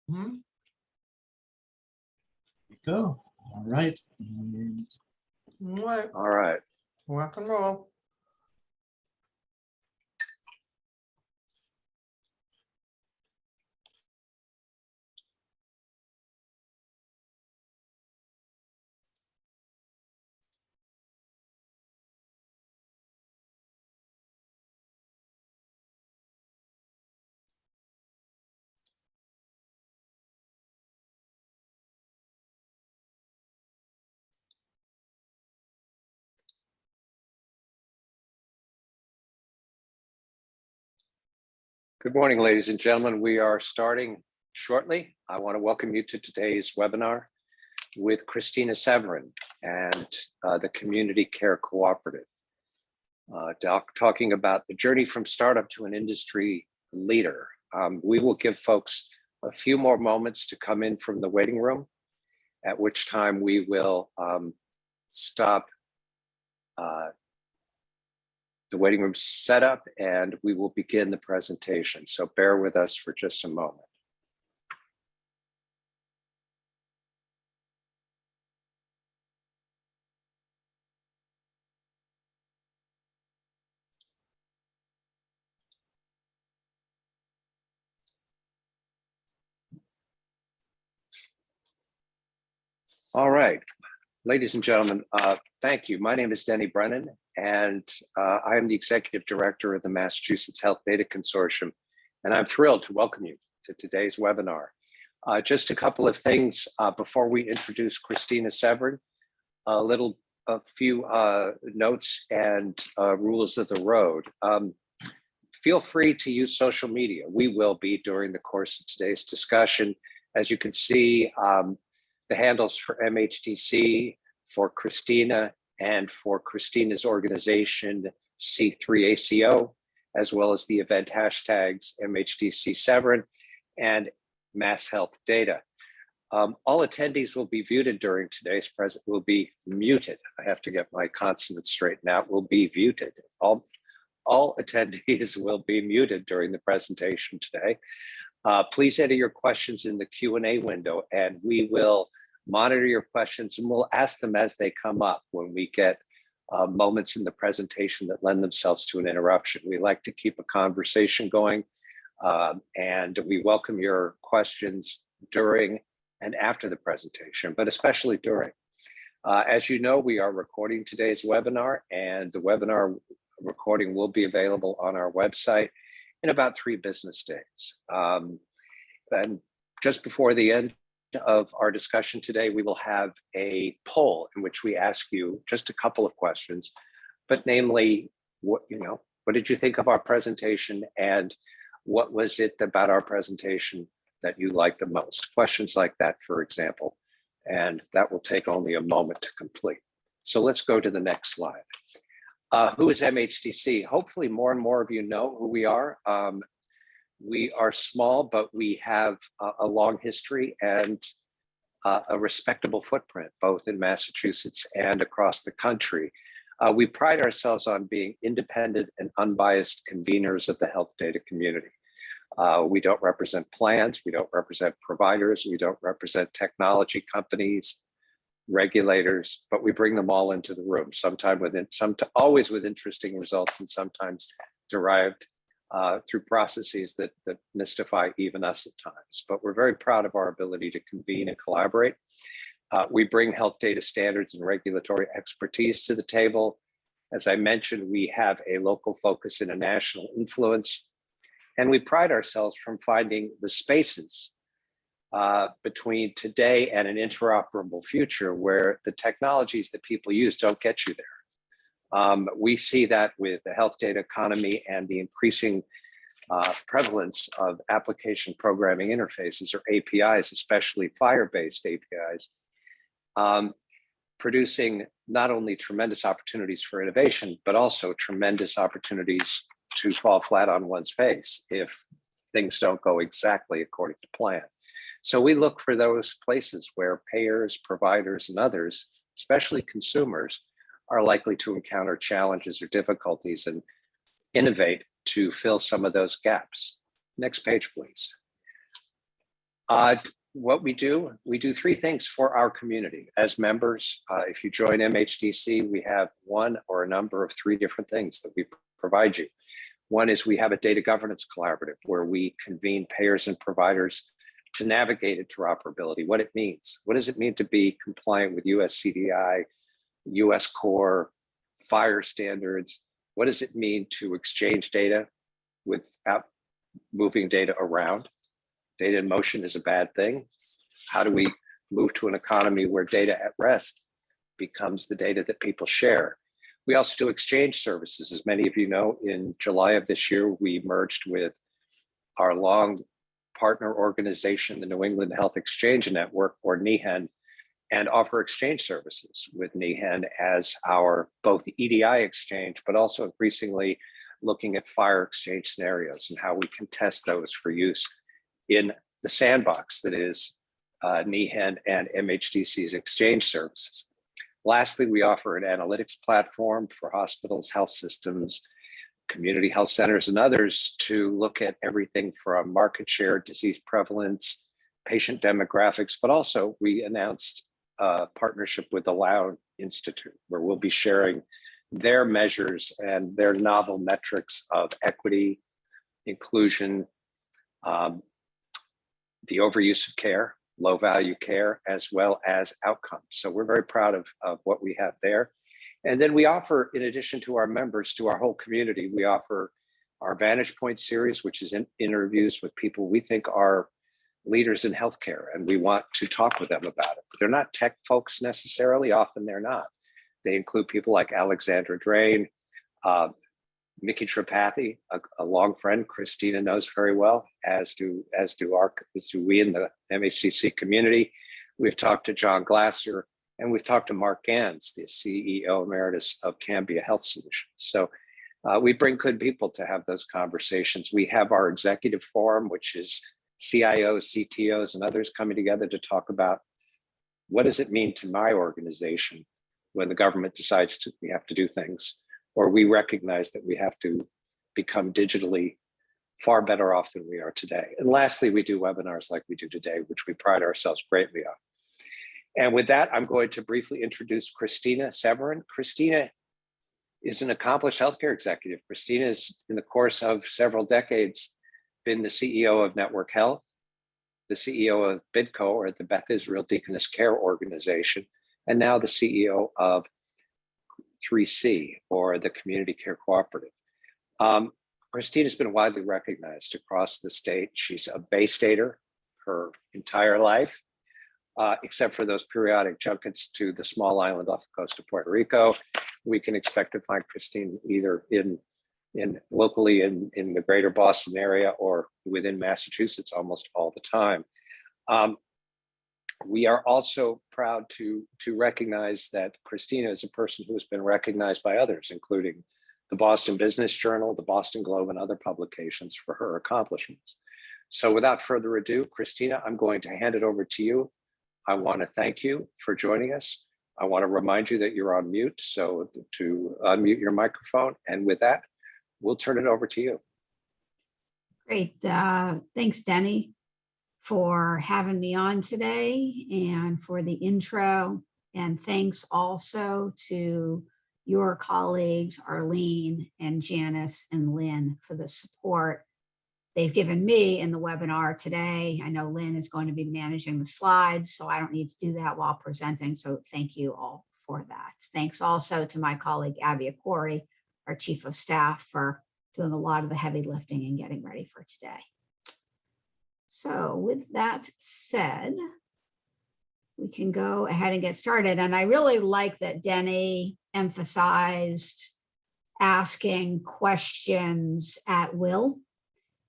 Here we go. All right. And All right. Rock and roll. Good morning, ladies and gentlemen. We are starting shortly. I want to welcome you to today's webinar with Christina Severin and the Community Care Cooperative, talking about the journey from startup to an industry leader. We will give folks a few more moments to come in from the waiting room, at which time we will stop the waiting room setup and we will begin the presentation. So bear with us for just a moment. All right, ladies and gentlemen, thank you. My name is Denny Brennan, and I am the Executive Director of the Massachusetts Health Data Consortium, and I'm thrilled to welcome you to today's webinar. Just a couple of things before we introduce Christina Severin, a few notes and rules of the road. Feel free to use social media. We will be during the course of today's discussion. As you can see, the handles for MHDC, for Christina, and for Christina's organization, C3ACO, as well as the event hashtags MHDC Severin and Mass Health Data. All attendees will be muted during today's present, will be muted. I have to get my consonants straightened out, will be muted. All attendees will be muted during the presentation today. Please enter your questions in the Q&A window and we will monitor your questions and we'll ask them as they come up when we get moments in the presentation that lend themselves to an interruption. We like to keep a conversation going and we welcome your questions during and after the presentation, but especially during. As you know, we are recording today's webinar and the webinar recording will be available on our website in about 3 business days. And just before the end of our discussion today, we will have a poll in which we ask you just a couple of questions, but namely, what did you think of our presentation and what was it about our presentation that you liked the most? Questions like that, for example, and that will take only a moment to complete. So let's go to the next slide. Who is MHDC? Hopefully more and more of you know who we are. We are small, but we have a long history and a respectable footprint, both in Massachusetts and across the country. We pride ourselves on being independent and unbiased conveners of the health data community. We don't represent plans, we don't represent providers, we don't represent technology companies, regulators, but we bring them all into the room, always with interesting results and sometimes derived through processes that mystify even us at times. But we're very proud of our ability to convene and collaborate. We bring health data standards and regulatory expertise to the table. As I mentioned, we have a local focus and a national influence, and we pride ourselves from finding the spaces between today and an interoperable future where the technologies that people use don't get you there. We see that with the health data economy and the increasing prevalence of application programming interfaces or APIs, especially FHIR-based APIs, producing not only tremendous opportunities for innovation, but also tremendous opportunities to fall flat on one's face if things don't go exactly according to plan. So we look for those places where payers, providers, and others, especially consumers, are likely to encounter challenges or difficulties and innovate to fill some of those gaps. Next page, please. What we do three things for our community. As members, if you join MHDC, we have one or a number of three different things that we provide you. One is we have a data governance collaborative where we convene payers and providers to navigate interoperability, what it means. What does it mean to be compliant with US CDI, US core, FHIR standards? What does it mean to exchange data without moving data around? Data in motion is a bad thing. How do we move to an economy where data at rest becomes the data that people share? We also do exchange services. As many of you know, in July of this year, we merged with our long partner organization, the New England Health Exchange Network, or NEHN, and offer exchange services with NEHN as our both EDI exchange, but also increasingly looking at FHIR exchange scenarios and how we can test those for use in the sandbox that is NEHN and MHDC's exchange services. Lastly, we offer an analytics platform for hospitals, health systems, community health centers, and others to look at everything from market share, disease prevalence, patient demographics, but also we announced a partnership with the Lown Institute, where we'll be sharing their measures and their novel metrics of equity, inclusion, the overuse of care, low value care, as well as outcomes. So we're very proud of what we have there. And then we offer, in addition to our members, to our whole community, we offer our Vantage Point series, which is interviews with people we think are leaders in healthcare, and we want to talk with them about it. But they're not tech folks necessarily, often they're not. They include people like Alexandra Drain, Mickey Tripathi, a long friend Christina knows very well, as do we in the MHCC community. We've talked to John Glasser, and we've talked to Mark Gans, the CEO Emeritus of Cambia Health Solutions. So we bring good people to have those conversations. We have our executive forum, which is CIOs, CTOs, and others coming together to talk about what does it mean to my organization when the government decides we have to do things, or we recognize that we have to become digitally far better off than we are today. And lastly, we do webinars like we do today, which we pride ourselves greatly on. And with that, I'm going to briefly introduce Christina Severin. Christina is an accomplished healthcare executive. Christina has, in the course of several decades, been the CEO of Network Health, the CEO of BIDCO, or the Beth Israel Deaconess Care Organization, and now the CEO of C3ACO, or the Community Care Cooperative. Christina's been widely recognized across the state. She's a Bay Stater her entire life, except for those periodic junkets to the small island off the coast of Puerto Rico. We can expect to find Christine either locally in the greater Boston area or within Massachusetts almost all the time. We are also proud to recognize that Christina is a person who has been recognized by others, including the Boston Business Journal, the Boston Globe, and other publications for her accomplishments. So without further ado, Christina, I'm going to hand it over to you. I want to thank you for joining us. I want to remind you that you're on mute, so to unmute your microphone. And with that, we'll turn it over to you. Great. Thanks, Denny, for having me on today and for the intro. And thanks also to your colleagues, Arlene and Janice and Lynn, for the support they've given me in the webinar today. I know Lynn is going to be managing the slides, so I don't need to do that while presenting. So thank you all for that. Thanks also to my colleague, Abby Corey, our Chief of Staff, for doing a lot of the heavy lifting and getting ready for today. So with that said, we can go ahead and get started. And I really like that Denny emphasized asking questions at will,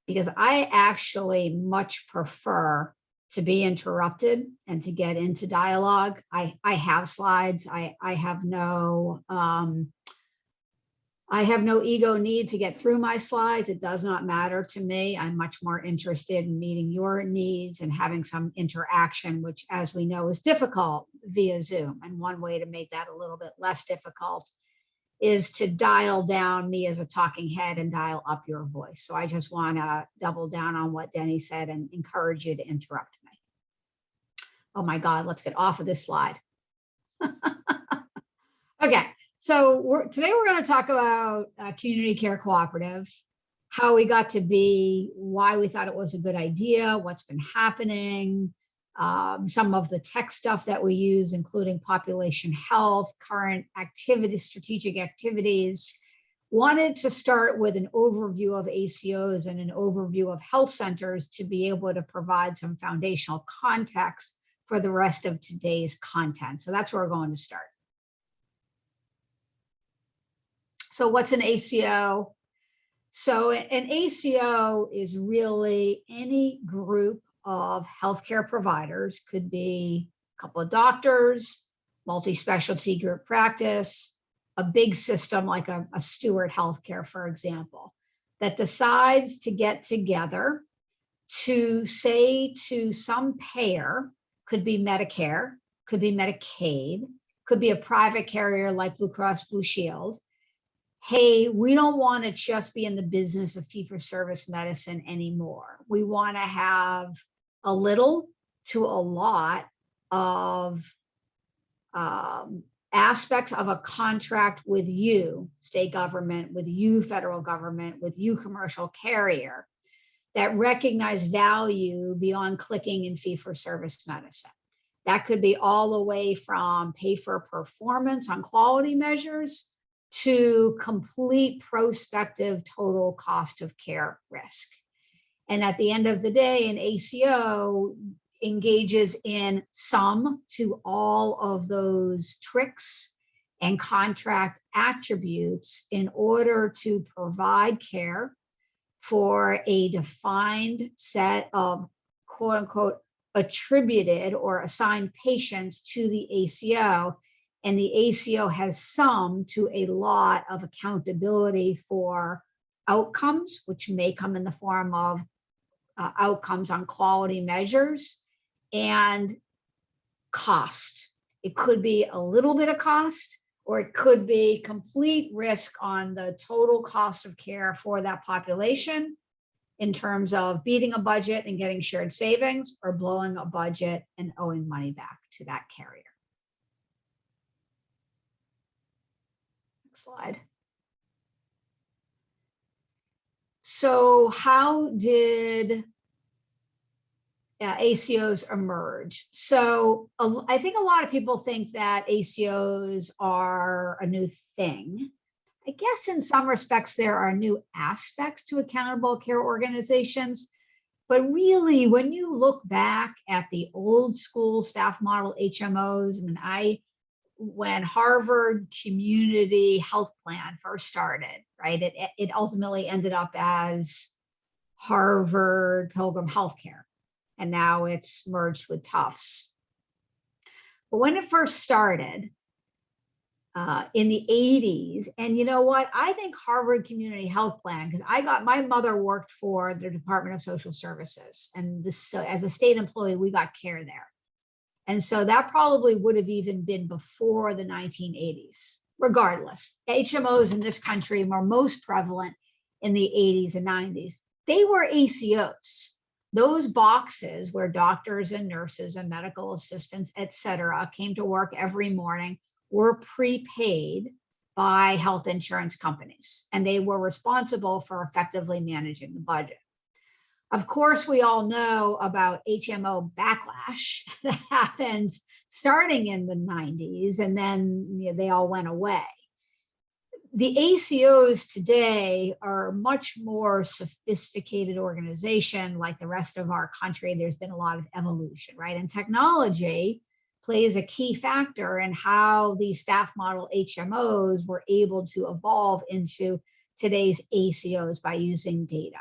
because I actually much prefer to be interrupted and to get into dialogue. I have slides. I have no ego need to get through my slides. It does not matter to me. I'm much more interested in meeting your needs and having some interaction, which, as we know, is difficult via Zoom. And one way to make that a little bit less difficult is to dial down me as a talking head and dial up your voice. So I just want to double down on what Denny said and encourage you to interrupt me. Oh my God, let's get off of this slide. Okay, so today we're going to talk about community care cooperative, how we got to be, why we thought it was a good idea, what's been happening, some of the tech stuff that we use, including population health, current activities, strategic activities. Wanted to start with an overview of ACOs and an overview of health centers to be able to provide some foundational context for the rest of today's content. So that's where we're going to start. So what's an ACO? So an ACO is really any group of healthcare providers, could be a couple of doctors, multi-specialty group practice, a big system like a Steward Healthcare, for example, that decides to get together to say to some payer, could be Medicare, could be Medicaid, could be a private carrier like Blue Cross Blue Shield, hey, we don't want to just be in the business of fee-for-service medicine anymore. We want to have a little to a lot of aspects of a contract with you, state government, with you, federal government, with you, commercial carrier, that recognize value beyond clicking in fee-for-service medicine. That could be all the way from pay for performance on quality measures to complete prospective total cost of care risk. And at the end of the day, an ACO engages in some to all of those tricks and contract attributes in order to provide care for a defined set of quote unquote attributed or assigned patients to the ACO. And the ACO has some to a lot of accountability for outcomes, which may come in the form of outcomes on quality measures, and cost. It could be a little bit of cost, or it could be complete risk on the total cost of care for that population in terms of beating a budget and getting shared savings, or blowing a budget and owing money back to that carrier. Next slide. So how did ACOs emerge? So I think a lot of people think that ACOs are a new thing. I guess in some respects there are new aspects to accountable care organizations, but really when you look back at the old school staff model HMOs, I mean, when Harvard Community Health Plan first started, right, it ultimately ended up as Harvard Pilgrim Healthcare, and now it's merged with Tufts. But when it first started in the 80s, and you know what, I think Harvard Community Health Plan, because my mother worked for the Department of Social Services, and so as a state employee, we got care there. And so that probably would have even been before the 1980s. Regardless, HMOs in this country were most prevalent in the 80s and 90s. They were ACOs. Those boxes where doctors and nurses and medical assistants, et cetera, came to work every morning were prepaid by health insurance companies, and they were responsible for effectively managing the budget. Of course, we all know about HMO backlash that happens starting in the 90s, and then they all went away. The ACOs today are a much more sophisticated organization. Like the rest of our country, there's been a lot of evolution, right? And technology plays a key factor in how these staff model HMOs were able to evolve into today's ACOs by using data.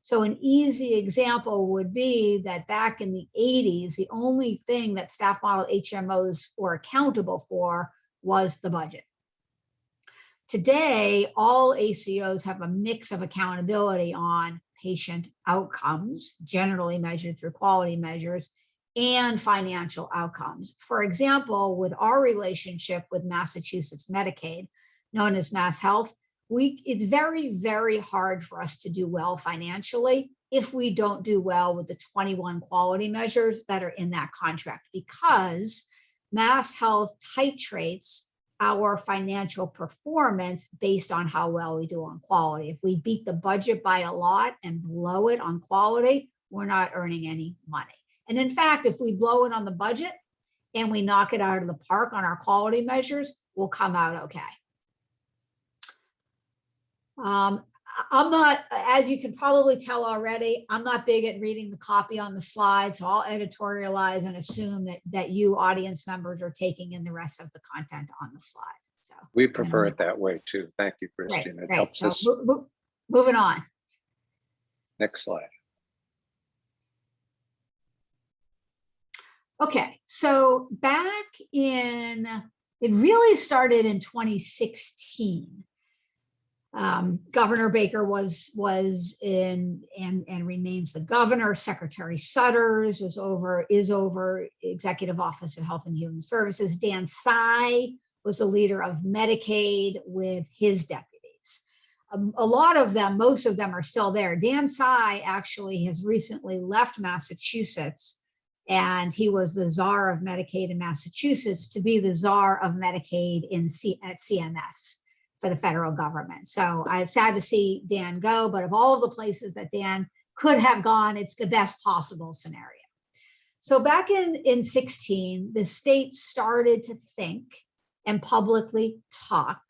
So an easy example would be that back in the 80s, the only thing that staff model HMOs were accountable for was the budget. Today, all ACOs have a mix of accountability on patient outcomes, generally measured through quality measures, and financial outcomes. For example, with our relationship with Massachusetts Medicaid, known as Mass Health, it's very, very hard for us to do well financially if we don't do well with the 21 quality measures that are in that contract, because Mass Health titrates our financial performance based on how well we do on quality. If we beat the budget by a lot and blow it on quality, we're not earning any money. And in fact, if we blow it on the budget and we knock it out of the park on our quality measures, we'll come out okay. I'm not, as you can probably tell already, I'm not big at reading the copy on the slide, so I'll editorialize and assume that you audience members are taking in the rest of the content on the slide. So we prefer it that way too. Thank you, Christina. It helps us. Moving on. Next slide. Okay, so back in, it really started in 2016. Governor Baker was in and remains the governor. Secretary Sutters is over Executive Office of Health and Human Services. Dan Tsai was the leader of Medicaid with his deputies. A lot of them, most of them are still there. Dan Tsai actually has recently left Massachusetts, and he was the czar of Medicaid in Massachusetts to be the czar of Medicaid at CMS. For the federal government. So I'm sad to see Dan go, but of all of the places that Dan could have gone, it's the best possible scenario. So back in 16, the state started to think and publicly talk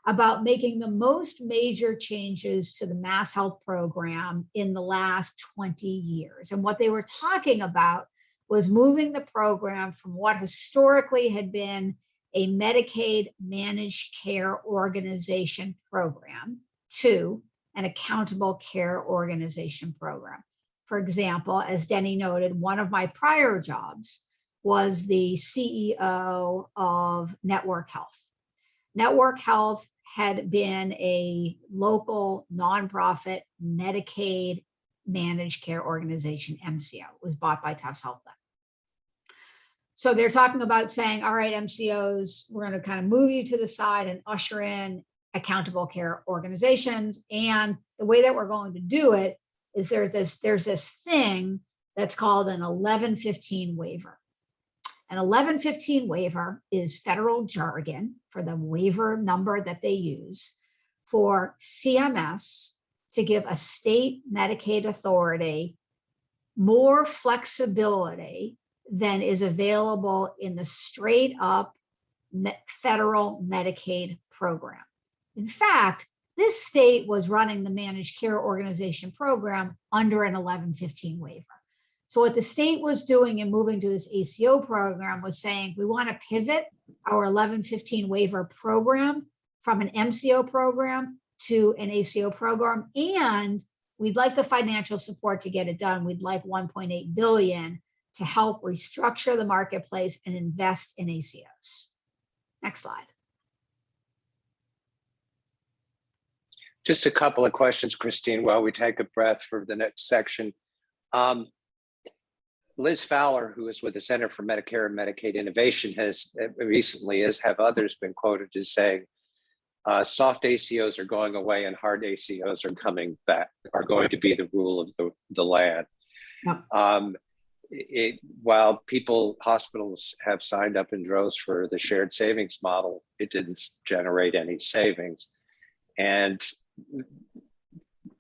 about making the most major changes to the Mass Health program in the last 20 years. And what they were talking about was moving the program from what historically had been a Medicaid managed care organization program to an accountable care organization program. For example, as Denny noted, one of my prior jobs was the CEO of Network Health. Network Health had been a local nonprofit Medicaid managed care organization, MCO. It was bought by Tufts Health then. So they're talking about saying, all right, MCOs, we're going to kind of move you to the side and usher in accountable care organizations. And the way that we're going to do it is there's this thing that's called an 1115 waiver. An 1115 waiver is federal jargon for the waiver number that they use for CMS to give a state Medicaid authority more flexibility than is available in the straight up federal Medicaid program. In fact, this state was running the managed care organization program under an 1115 waiver. So what the state was doing in moving to this ACO program was saying, we want to pivot our 1115 waiver program from an MCO program to an ACO program. And we'd like the financial support to get it done. We'd like 1.8 billion to help restructure the marketplace and invest in ACOs. Next slide. Just a couple of questions, Christine, while we take a breath for the next section. Liz Fowler, who is with the Center for Medicare and Medicaid Innovation, has recently, as have others, been quoted as saying, soft ACOs are going away and hard ACOs are coming back, are going to be the rule of the land. Yep. While hospitals have signed up in droves for the shared savings model, it didn't generate any savings. And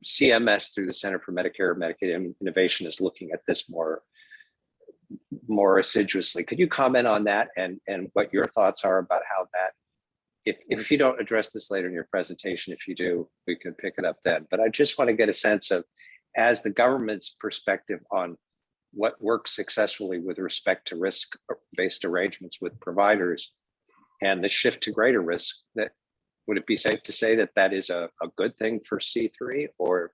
CMS, through the Center for Medicare and Medicaid Innovation, is looking at this more assiduously. Could you comment on that and what your thoughts are about how that, if you don't address this later in your presentation, if you do, we can pick it up then. But I just want to get a sense of, as the government's perspective on what works successfully with respect to risk-based arrangements with providers and the shift to greater risk, that would it be safe to say that that is a good thing for C3, or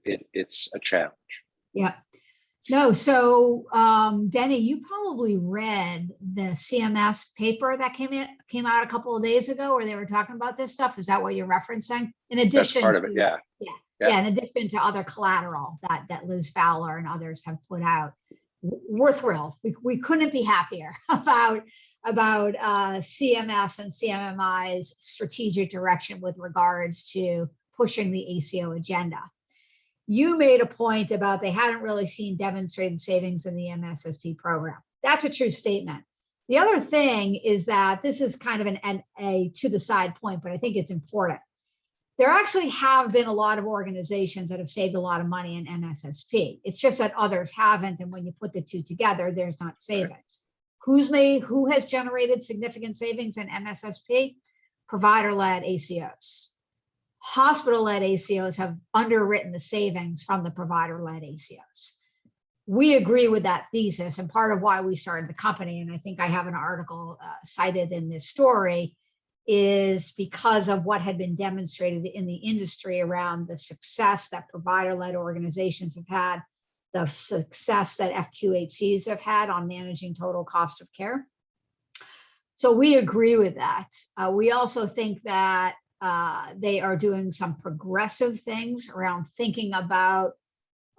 it's a challenge? Yeah. No, so Denny, you probably read the CMS paper that came out a couple of days ago where they were talking about this stuff. Is that what you're referencing? In addition, that's part of it, yeah. Yeah, in addition to other collateral that Liz Fowler and others have put out. We're thrilled. We couldn't be happier about CMS and CMMI's strategic direction with regards to pushing the ACO agenda. you made a point about they hadn't really seen demonstrated savings in the MSSP program. That's a true statement. The other thing is that this is kind of a to the side point, but I think it's important. There actually have been a lot of organizations that have saved a lot of money in MSSP. It's just that others haven't. And when you put the two together, there's not savings. Who has generated significant savings in MSSP? Provider-led ACOs. Hospital-led ACOs have underwritten the savings from the provider-led ACOs. We agree with that thesis, and part of why we started the company, and I think I have an article cited in this story, is because of what had been demonstrated in the industry around the success that provider-led organizations have had, the success that FQHCs have had on managing total cost of care. So we agree with that. We also think that they are doing some progressive things around thinking about,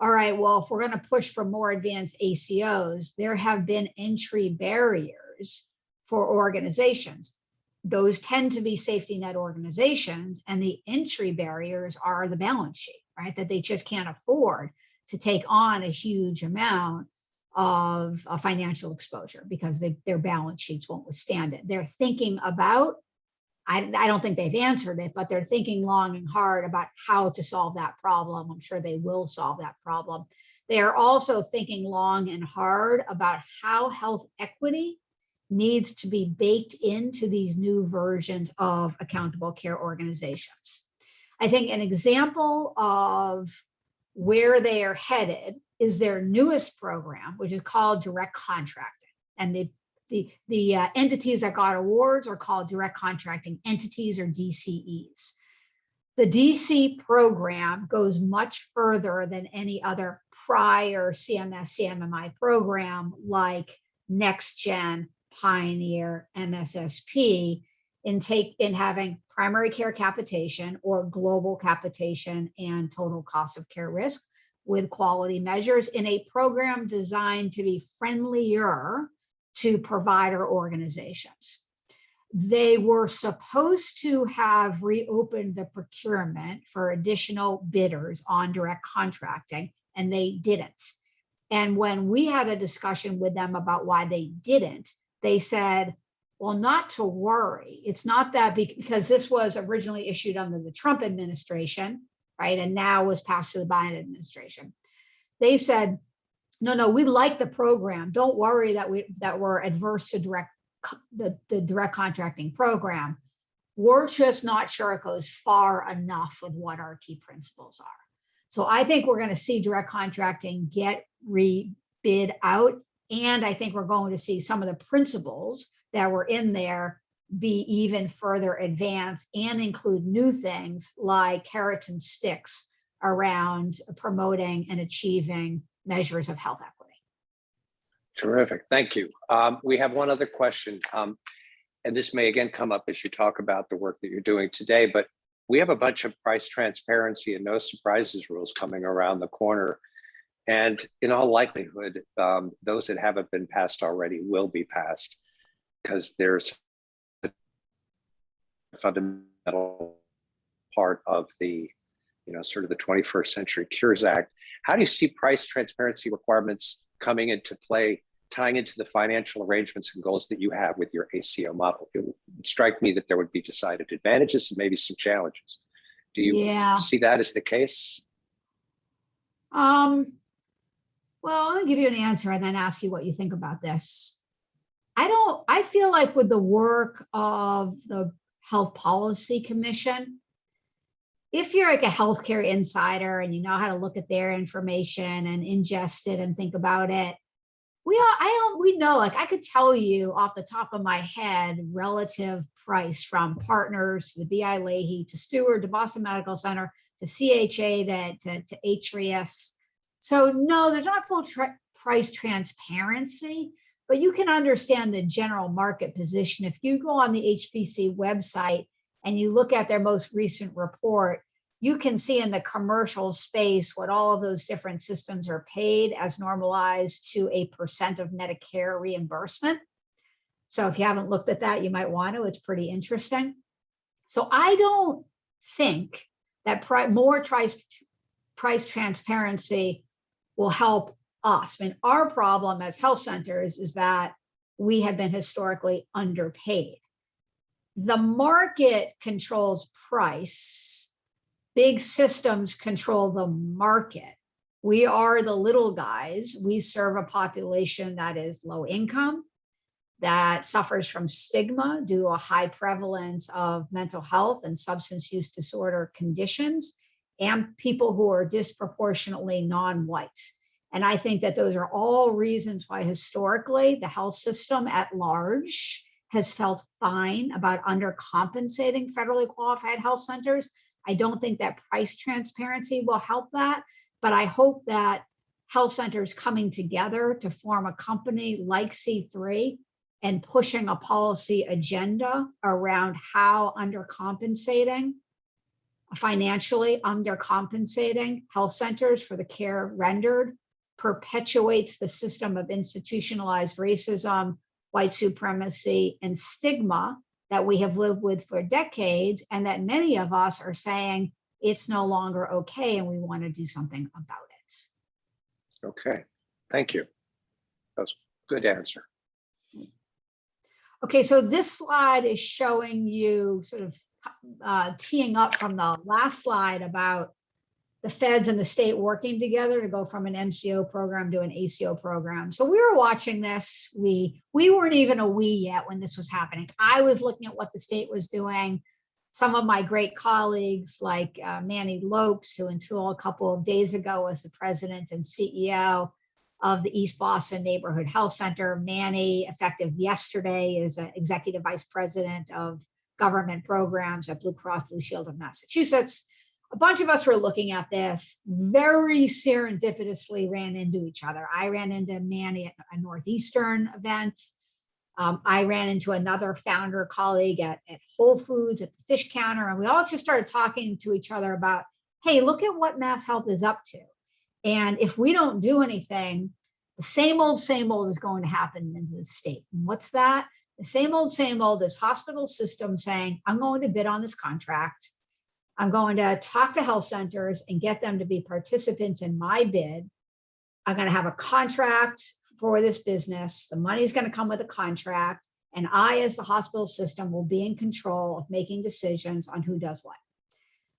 all right, well, if we're going to push for more advanced ACOs, there have been entry barriers for organizations. Those tend to be safety net organizations, and the entry barriers are the balance sheet, right? That they just can't afford to take on a huge amount of financial exposure because their balance sheets won't withstand it. They're thinking about, I don't think they've answered it, but they're thinking long and hard about how to solve that problem. I'm sure they will solve that problem. They are also thinking long and hard about how health equity needs to be baked into these new versions of accountable care organizations. I think an example of where they are headed is their newest program, which is called direct contracting. And the entities that got awards are called direct contracting entities, or DCEs. The DC program goes much further than any other prior CMS, CMMI program like NextGen, Pioneer, MSSP in having primary care capitation or global capitation and total cost of care risk with quality measures in a program designed to be friendlier to provider organizations. They were supposed to have reopened the procurement for additional bidders on direct contracting, and they didn't. And when we had a discussion with them about why they didn't, they said, well, not to worry. It's not that because this was originally issued under the Trump administration, right? And now was passed to the Biden administration. They said, no, we like the program. Don't worry that we're adverse to the direct contracting program. We're just not sure it goes far enough with what our key principles are. So I think we're going to see direct contracting get rebid out. And I think we're going to see some of the principles that were in there be even further advanced and include new things like carrots and sticks around promoting and achieving measures of health equity. Terrific, thank you. We have one other question, and this may again come up as you talk about the work that you're doing today, but we have a bunch of price transparency and no surprises rules coming around the corner. And in all likelihood, those that haven't been passed already will be passed because there's a fundamental part of the, sort of the 21st Century Cures Act. How do you see price transparency requirements coming into play, tying into the financial arrangements and goals that you have with your ACO model? It would strike me that there would be decided advantages and maybe some challenges. Do you see that as the case? Well, I'll give you an answer and then ask you what you think about this. I feel like with the work of the Health Policy Commission, if you're like a healthcare insider and you know how to look at their information and ingest it and think about it, we know, like I could tell you off the top of my head, relative price from Partners to the BI Leahy to Steward to Boston Medical Center to CHA to C3ACO. So no, there's not full price transparency, but you can understand the general market position. If you go on the HPC website and you look at their most recent report, you can see in the commercial space what all of those different systems are paid as normalized to a % of Medicare reimbursement. So if you haven't looked at that, you might want to. It's pretty interesting. So I don't think that more price transparency will help us. I mean, our problem as health centers is that we have been historically underpaid. The market controls price. Big systems control the market. We are the little guys. We serve a population that is low income, that suffers from stigma due to a high prevalence of mental health and substance use disorder conditions, and people who are disproportionately non-white. And I think that those are all reasons why historically the health system at large has felt fine about undercompensating federally qualified health centers. I don't think that price transparency will help that, but I hope that health centers coming together to form a company like C3 and pushing a policy agenda around how financially undercompensating health centers for the care rendered perpetuates the system of institutionalized racism, white supremacy, and stigma that we have lived with for decades, and that many of us are saying it's no longer okay and we want to do something about it. Okay, thank you. That's a good answer. Okay, so this slide is showing you sort of teeing up from the last slide about the feds and the state working together to go from an MCO program to an ACO program. So we were watching this. We weren't even a we yet when this was happening. I was looking at what the state was doing. Some of my great colleagues like Manny Lopes, who until a couple of days ago was the president and CEO of the East Boston Neighborhood Health Center. Manny, effective yesterday, is an executive vice president of government programs at Blue Cross Blue Shield of Massachusetts. A bunch of us were looking at this, very serendipitously ran into each other. I ran into Manny at a Northeastern event. I ran into another founder colleague at Whole Foods at the fish counter, and we all just started talking to each other about, hey, look at what Mass Health is up to. And if we don't do anything, the same old is going to happen in the state. And what's that? The same old is hospital systems saying, I'm going to bid on this contract. I'm going to talk to health centers and get them to be participants in my bid. I'm going to have a contract for this business. The money's going to come with a contract. And I, as the hospital system, will be in control of making decisions on who does what.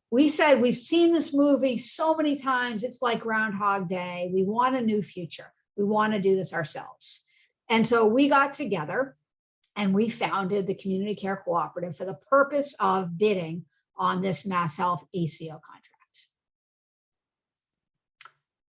We said, we've seen this movie so many times. It's like Groundhog Day. We want a new future. We want to do this ourselves. And so we got together and we founded the Community Care Cooperative for the purpose of bidding on this Mass Health ACO contract.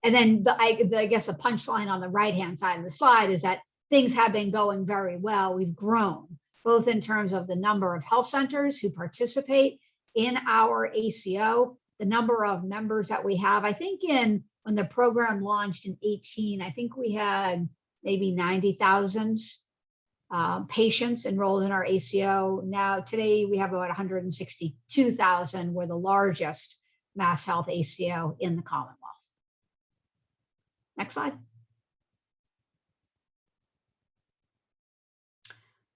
And then I guess the punchline on the right-hand side of the slide is that things have been going very well. We've grown, both in terms of the number of health centers who participate in our ACO, the number of members that we have. I think when the program launched in 2018, I think we had maybe 90,000 patients enrolled in our ACO. Now, today we have about 162,000. We're the largest Mass Health ACO in the Commonwealth. Next slide.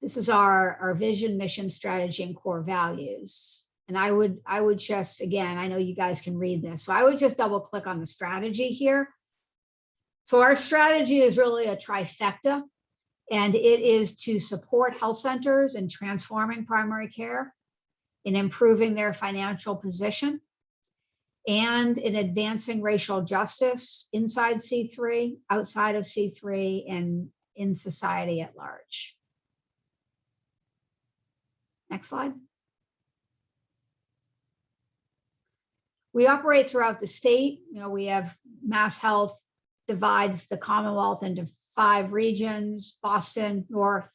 This is our vision, mission, strategy, and core values. And I would just, again, I know you guys can read this, so I would just double click on the strategy here. So our strategy is really a trifecta, and it is to support health centers in transforming primary care, in improving their financial position, and in advancing racial justice inside C3, outside of C3, and in society at large. Next slide. We operate throughout the state. You know, we have Mass Health divides the Commonwealth into 5 regions: Boston, North,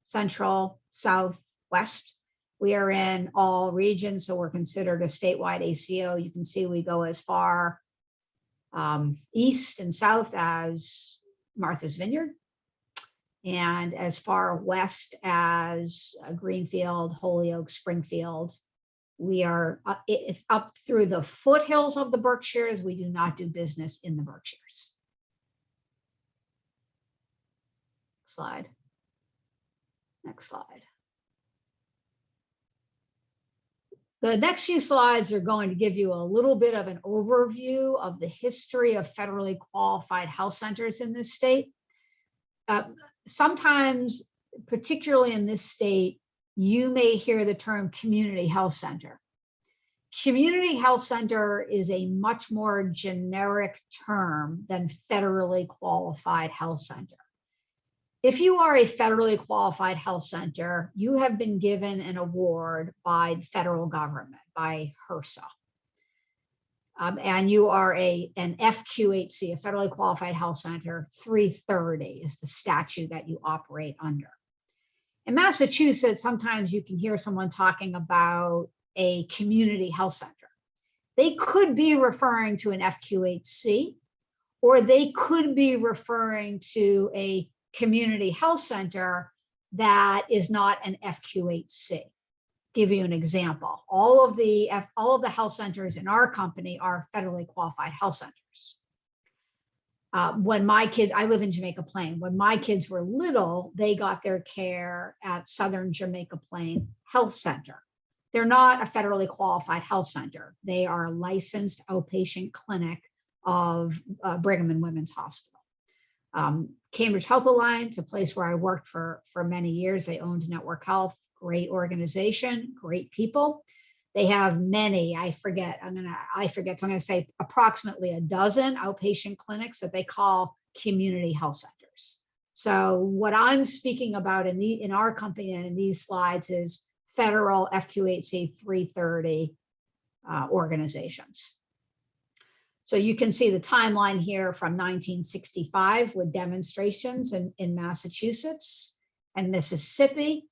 Central, South, West. We are in all regions, so we're considered a statewide ACO. You can see we go as far east and south as Martha's Vineyard, and as far west as Greenfield, Holyoke, Springfield. We are it's up through the foothills of the Berkshires. We do not do business in the Berkshires. Slide. Next slide. The next few slides are going to give you a little bit of an overview of the history of federally qualified health centers in this state. Sometimes, particularly in this state, you may hear the term community health center. Community health center is a much more generic term than federally qualified health center. If you are a federally qualified health center, you have been given an award by the federal government, by HRSA. And you are an FQHC, a federally qualified health center. 330 is the statute that you operate under. In Massachusetts, sometimes you can hear someone talking about a community health center. They could be referring to an FQHC, or they could be referring to a community health center that is not an FQHC. Give you an example. All of the health centers in our company are federally qualified health centers. When my kids, I live in Jamaica Plain. When my kids were little, they got their care at Southern Jamaica Plain Health Center. They're not a federally qualified health center. They are a licensed outpatient clinic of Brigham and Women's Hospital. Cambridge Health Alliance, a place where I worked for many years. They owned Network Health, great organization, great people. They have many, I forget, so I'm gonna say approximately a dozen outpatient clinics that they call community health centers. So what I'm speaking about in our company and in these slides is federal FQHC 330 organizations. So you can see the timeline here from 1965 with demonstrations in Massachusetts and Mississippi.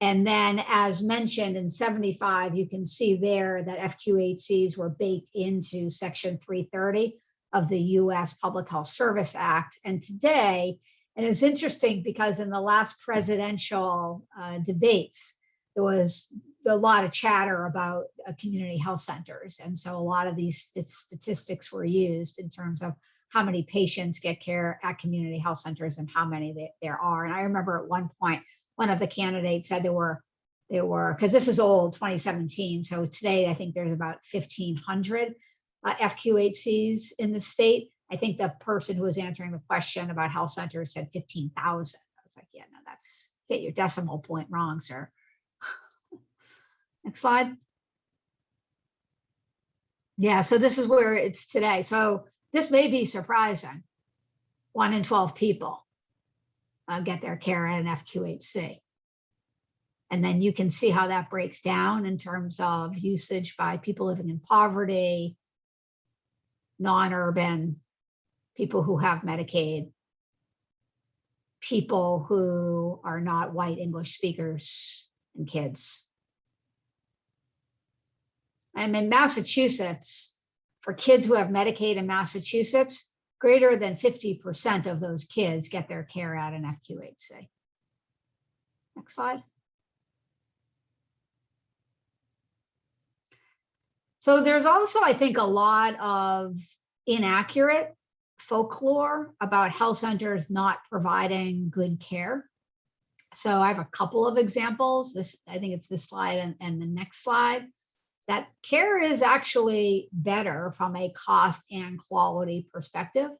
And then, as mentioned, in 75, you can see there that FQHCs were baked into Section 330 of the US Public Health Service Act. And today, and it's interesting because in the last presidential debates, there was a lot of chatter about community health centers. And so a lot of these statistics were used in terms of how many patients get care at community health centers and how many there are. And I remember at one point, one of the candidates said there were, because this is old, 2017. So today, I think there's about 1,500 FQHCs in the state. I think the person who was answering the question about health centers said 15,000. I was like, yeah, no, that's, get your decimal point wrong, sir. Next slide. Yeah, so this is where it's today. So this may be surprising. 1 in 12 people get their care at an FQHC. And then you can see how that breaks down in terms of usage by people living in poverty, non-urban, people who have Medicaid, people who are not white English speakers, and kids. And in Massachusetts, for kids who have Medicaid in Massachusetts, greater than 50% of those kids get their care at an FQHC. Next slide. So there's also, I think, a lot of inaccurate folklore about health centers not providing good care. So I have a couple of examples. I think it's this slide and the next slide. That care is actually better from a cost and quality perspective.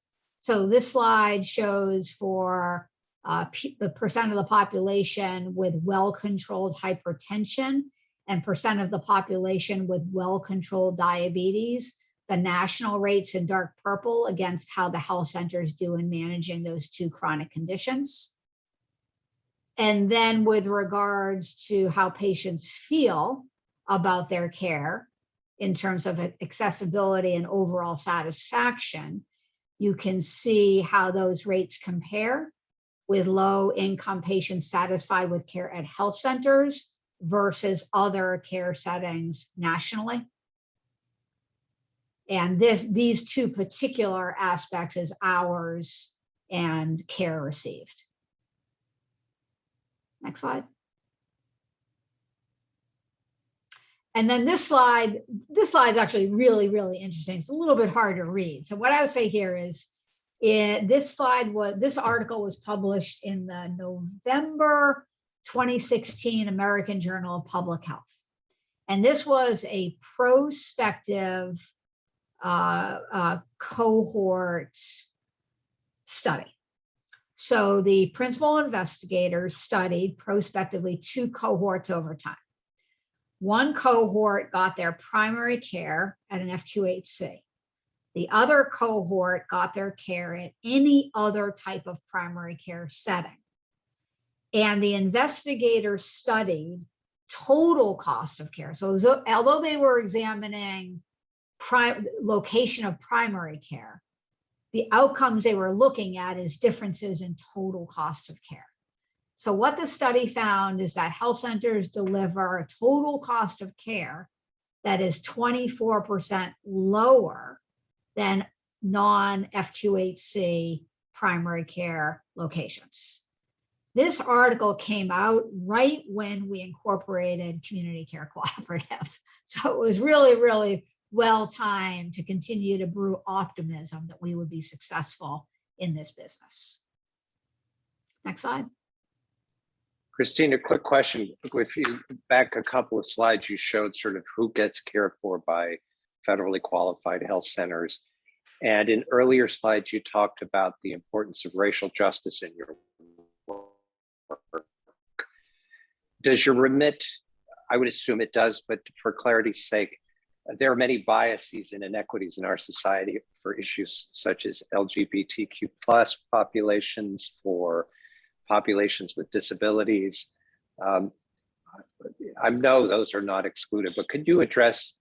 So this slide shows for the percent of the population with well-controlled hypertension and percent of the population with well-controlled diabetes, the national rates in dark purple against how the health centers do in managing those two chronic conditions. And then with regards to how patients feel about their care in terms of accessibility and overall satisfaction, you can see how those rates compare with low-income patients satisfied with care at health centers versus other care settings nationally. And these two particular aspects is hours and care received. Next slide. And then this slide is actually really, really interesting. It's a little bit hard to read. So what I would say here is this article was published in the November 2016 American Journal of Public Health. And this was a prospective cohort study. So the principal investigators studied prospectively 2 cohorts over time. One cohort got their primary care at an FQHC. The other cohort got their care at any other type of primary care setting. And the investigators studied total cost of care. So although they were examining location of primary care, the outcomes they were looking at is differences in total cost of care. So what the study found is that health centers deliver a total cost of care that is 24% lower than non-FQHC primary care locations. This article came out right when we incorporated Community Care Cooperative. So it was really, really well timed to continue to brew optimism that we would be successful in this business. Next slide. Christina, quick question. If you back a couple of slides, you showed sort of who gets cared for by federally qualified health centers. And in earlier slides, you talked about the importance of racial justice in your work. Does your remit, I would assume it does, but for clarity's sake, there are many biases and inequities in our society for issues such as LGBTQ+ populations, for populations with disabilities. I know those are not excluded, but could you address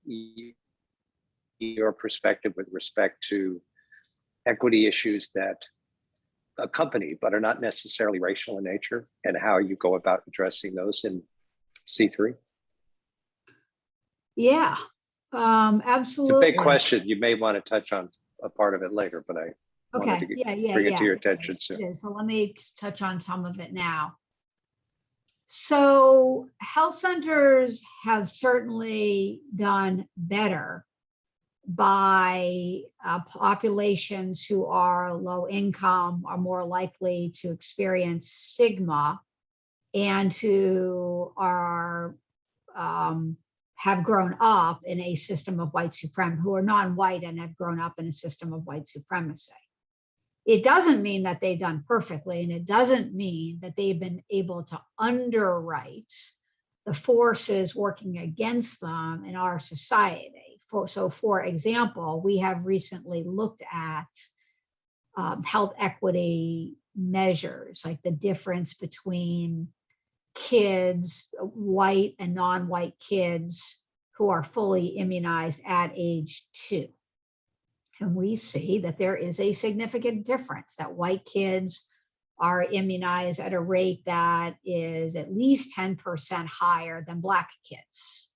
your perspective with respect to equity issues that accompany but are not necessarily racial in nature, and how you go about addressing those in C3? Yeah, absolutely. It's a big question. You may want to touch on a part of it later, but I wanted to bring it to your attention soon. So let me touch on some of it now. So health centers have certainly done better by populations who are low income, are more likely to experience stigma, and who are have grown up in a system of white supremacy, who are non-white and have grown up in a system of white supremacy. It doesn't mean that they've done perfectly, and it doesn't mean that they've been able to underwrite the forces working against them in our society. So for example, we have recently looked at health equity measures, like the difference between kids, white and non-white kids who are fully immunized at age 2. And we see that there is a significant difference, that white kids are immunized at a rate that is at least 10% higher than Black kids.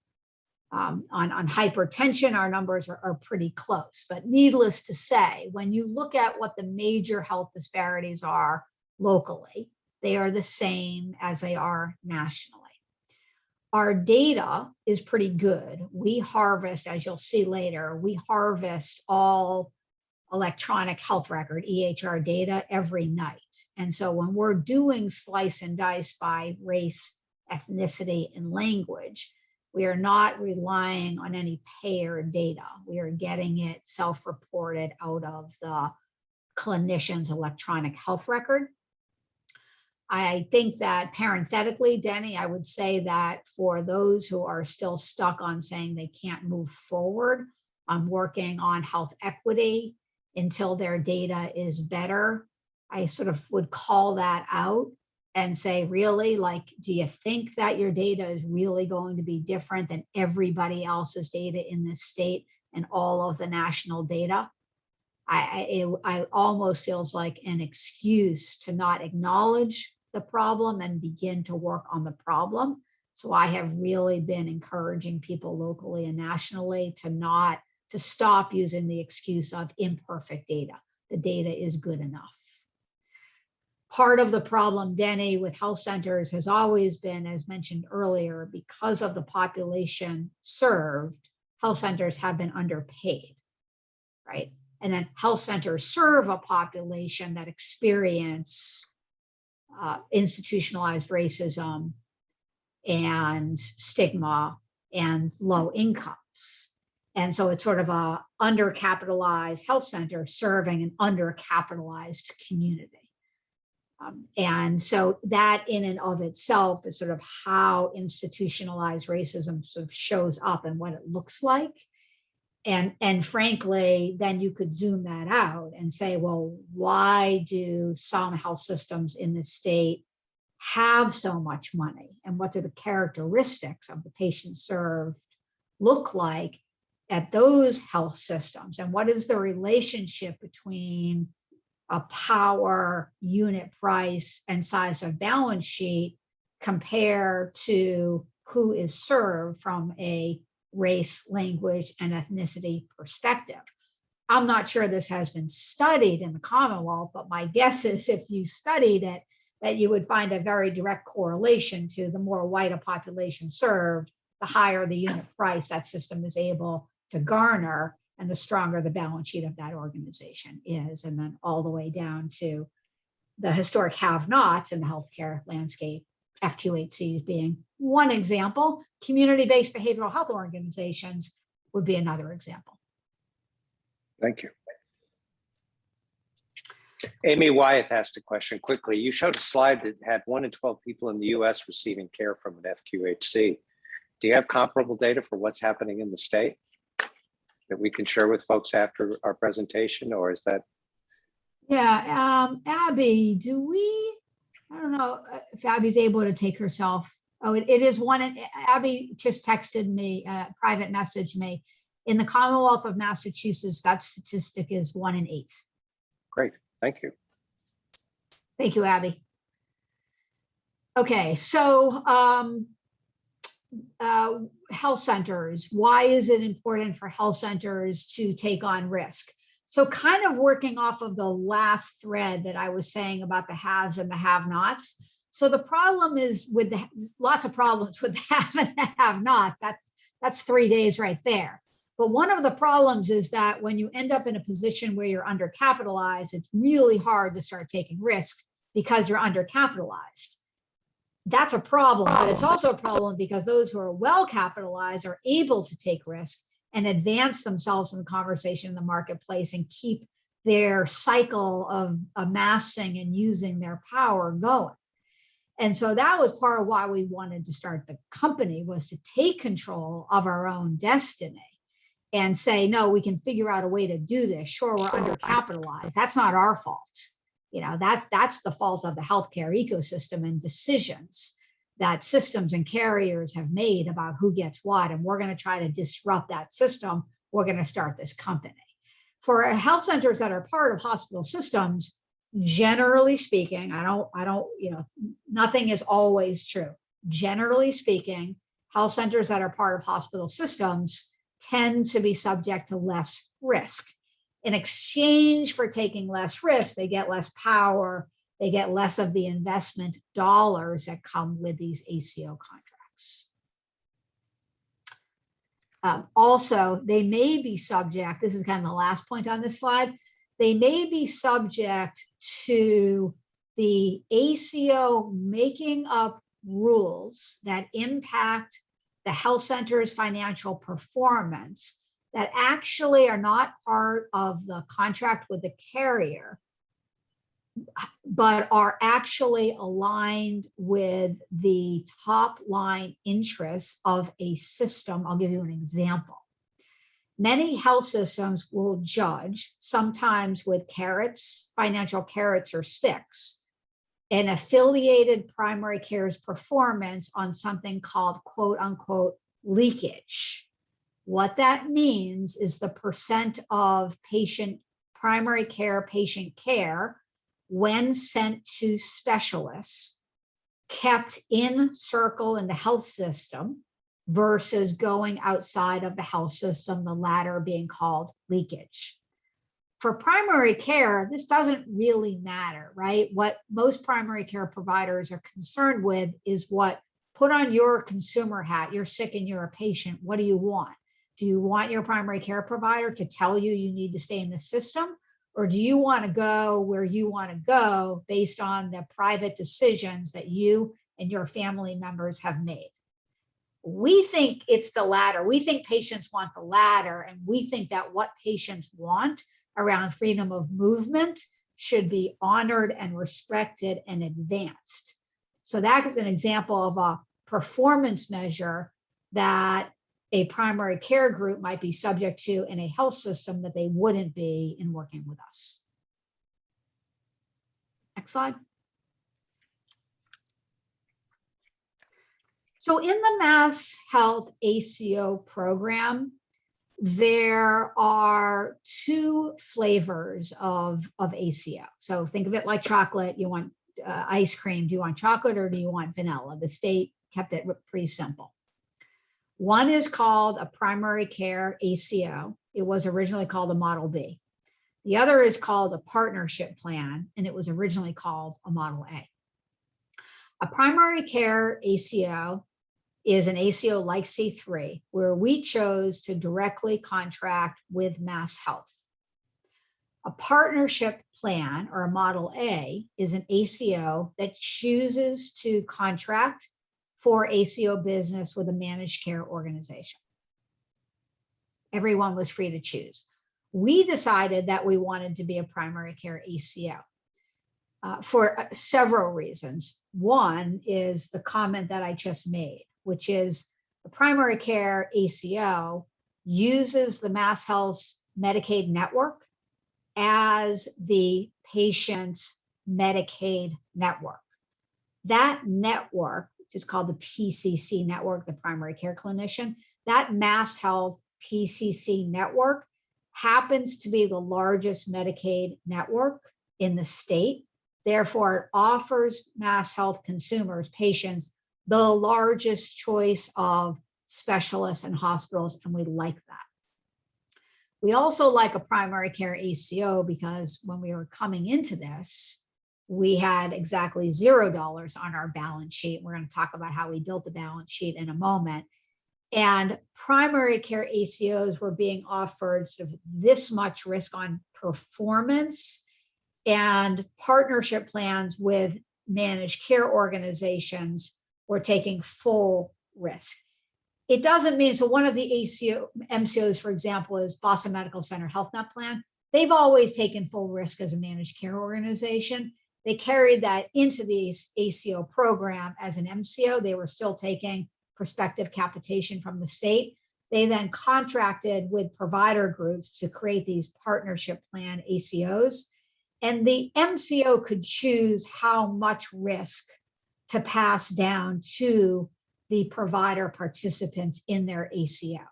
On hypertension, our numbers are pretty close, but needless to say, when you look at what the major health disparities are locally, they are the same as they are nationally. Our data is pretty good. We harvest, as you'll see later, we harvest all electronic health record, EHR data, every night. And so when we're doing slice and dice by race, ethnicity, and language, we are not relying on any payer data. We are getting it self-reported out of the clinician's electronic health record. I think that parenthetically, Denny, I would say that for those who are still stuck on saying they can't move forward on working on health equity until their data is better, I sort of would call that out and say, really, like, do you think that your data is really going to be different than everybody else's data in this state and all of the national data? I almost feels like an excuse to not acknowledge the problem and begin to work on the problem. So I have really been encouraging people locally and nationally to stop using the excuse of imperfect data. The data is good enough. Part of the problem, Denny, with health centers has always been, as mentioned earlier, because of the population served, health centers have been underpaid, right? And then health centers serve a population that experience institutionalized racism and stigma and low incomes. And so it's sort of a undercapitalized health center serving an undercapitalized community. And so that in and of itself is sort of how institutionalized racism sort of shows up and what it looks like. And frankly, then you could zoom that out and say, well, why do some health systems in the state have so much money? And what do the characteristics of the patients served look like at those health systems? And what is the relationship between a power, unit price, and size of balance sheet compared to who is served from a race, language, and ethnicity perspective? I'm not sure this has been studied in the Commonwealth, but my guess is if you studied it, that you would find a very direct correlation to the more white a population served, the higher the unit price that system is able to garner, and the stronger the balance sheet of that organization is. And then all the way down to the historic have-nots in the healthcare landscape, FQHCs being one example. Community-based behavioral health organizations would be another example. Thank you. Amy Wyatt asked a question quickly. You showed a slide that had 1 in 12 people in the US receiving care from an FQHC. Do you have comparable data for what's happening in the state that we can share with folks after our presentation, or is that? Yeah, Abby, I don't know if Abby's able to take herself. Oh, it is one. Abby just texted me, private messaged me. In the Commonwealth of Massachusetts, that statistic is 1 in 8. Great, thank you. Thank you, Abby. Okay, so health centers. Why is it important for health centers to take on risk? So kind of working off of the last thread that I was saying about the haves and the have-nots. So the problem is with lots of problems with the have and the have-nots. That's 3 days right there. But one of the problems is that when you end up in a position where you're undercapitalized, it's really hard to start taking risk because you're undercapitalized. That's a problem, but it's also a problem because those who are well capitalized are able to take risk and advance themselves in the conversation in the marketplace and keep their cycle of amassing and using their power going. And so that was part of why we wanted to start the company, was to take control of our own destiny and say, no, we can figure out a way to do this. Sure, we're undercapitalized. That's not our fault. You know, that's the fault of the healthcare ecosystem and decisions that systems and carriers have made about who gets what. And we're going to try to disrupt that system. We're going to start this company. For health centers that are part of hospital systems, generally speaking, I don't, you know, nothing is always true. Generally speaking, health centers that are part of hospital systems tend to be subject to less risk. In exchange for taking less risk, they get less power, they get less of the investment dollars that come with these ACO contracts. Also, they may be subject, this is kind of the last point on this slide, they may be subject to the ACO making up rules that impact the health center's financial performance that actually are not part of the contract with the carrier, but are actually aligned with the top line interests of a system. I'll give you an example. Many health systems will judge, sometimes with carrots, financial carrots or sticks, an affiliated primary care's performance on something called quote unquote leakage. What that means is the percent of primary care patient care when sent to specialists kept in circle in the health system versus going outside of the health system, the latter being called leakage. For primary care, this doesn't really matter, right? What most primary care providers are concerned with is what, put on your consumer hat, you're sick and you're a patient, what do you want? Do you want your primary care provider to tell you you need to stay in the system? Or do you want to go where you want to go based on the private decisions that you and your family members have made? We think it's the latter. We think patients want the latter, and we think that what patients want around freedom of movement should be honored and respected and advanced. So that is an example of a performance measure that a primary care group might be subject to in a health system that they wouldn't be in working with us. Next slide. So in the Mass Health ACO program, there are two flavors of ACO. So think of it like chocolate. You want ice cream. Do you want chocolate or do you want vanilla? The state kept it pretty simple. One is called a primary care ACO. It was originally called a Model B. The other is called a partnership plan, and it was originally called a Model A. A primary care ACO is an ACO like C3, where we chose to directly contract with Mass Health. A partnership plan, or a Model A, is an ACO that chooses to contract for ACO business with a managed care organization. Everyone was free to choose. We decided that we wanted to be a primary care ACO for several reasons. One is the comment that I just made, which is the primary care ACO uses the Mass Health's Medicaid network as the patient's Medicaid network. That network, which is called the PCC network, the primary care clinician, that Mass Health PCC network happens to be the largest Medicaid network in the state. Therefore, it offers Mass Health consumers, patients, the largest choice of specialists and hospitals, and we like that. We also like a primary care ACO because when we were coming into this, we had exactly $0 on our balance sheet. We're going to talk about how we built the balance sheet in a moment. And primary care ACOs were being offered sort of this much risk on performance, and partnership plans with managed care organizations were taking full risk. It doesn't mean, so one of the MCOs, for example, is Boston Medical Center Health Net Plan. They've always taken full risk as a managed care organization. They carried that into the ACO program as an MCO. They were still taking prospective capitation from the state. They then contracted with provider groups to create these partnership plan ACOs. And the MCO could choose how much risk to pass down to the provider participants in their ACO.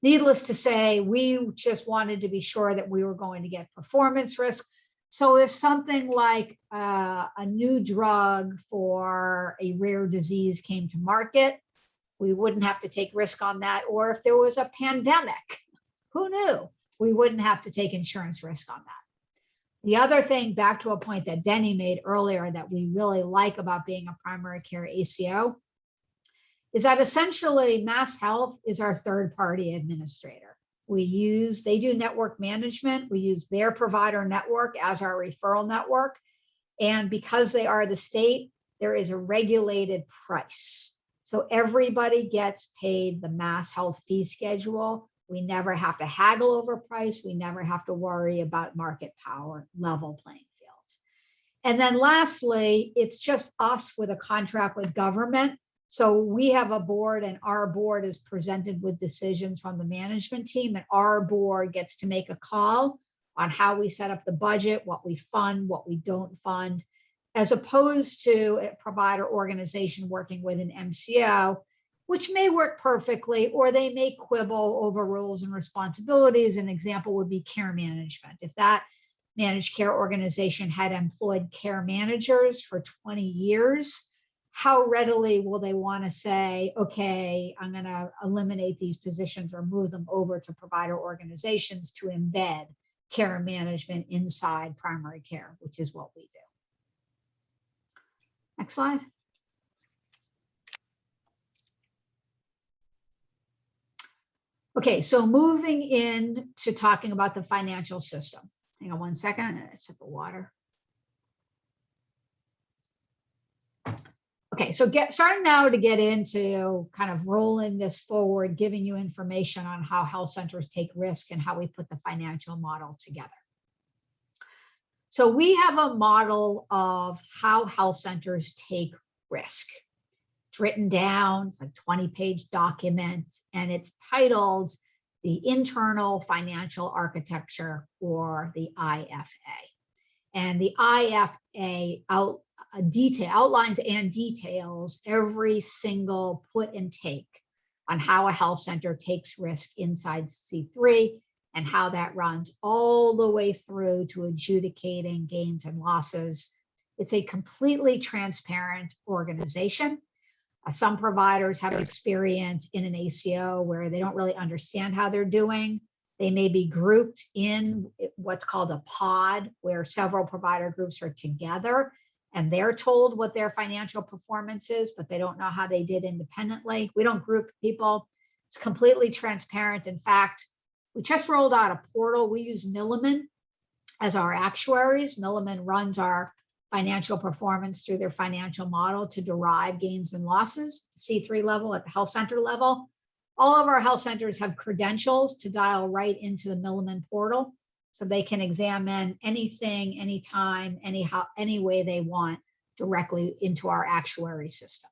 Needless to say, we just wanted to be sure that we were going to get performance risk. So if something like a new drug for a rare disease came to market, we wouldn't have to take risk on that. Or if there was a pandemic, who knew? We wouldn't have to take insurance risk on that. The other thing, back to a point that Denny made earlier that we really like about being a primary care ACO, is that essentially Mass Health is our third-party administrator. They do network management. We use their provider network as our referral network. And because they are the state, there is a regulated price. So everybody gets paid the Mass Health fee schedule. We never have to haggle over price. We never have to worry about market power, level playing fields. And then lastly, it's just us with a contract with government. So we have a board, and our board is presented with decisions from the management team, and our board gets to make a call on how we set up the budget, what we fund, what we don't fund, as opposed to a provider organization working with an MCO, which may work perfectly, or they may quibble over roles and responsibilities. An example would be care management. If that managed care organization had employed care managers for 20 years, how readily will they want to say, okay, I'm going to eliminate these positions or move them over to provider organizations to embed care management inside primary care, which is what we do. Next slide. Okay, so moving into talking about the financial system. Hang on one second, I'm gonna sip of water. Okay, so starting now to get into kind of rolling this forward, giving you information on how health centers take risk and how we put the financial model together. So we have a model of how health centers take risk. It's written down, it's like a 20-page document, and it's titled the Internal Financial Architecture, or the IFA. And the IFA outlines and details every single put and take on how a health center takes risk inside C3 and how that runs all the way through to adjudicating gains and losses. It's a completely transparent organization. Some providers have experience in an ACO where they don't really understand how they're doing. They may be grouped in what's called a pod, where several provider groups are together and they're told what their financial performance is, but they don't know how they did independently. We don't group people. It's completely transparent. In fact, we just rolled out a portal. We use Milliman as our actuaries. Milliman runs our financial performance through their financial model to derive gains and losses, C3 level, at the health center level. All of our health centers have credentials to dial right into the Milliman portal, so they can examine anything, anytime, anyhow, any way they want directly into our actuary system.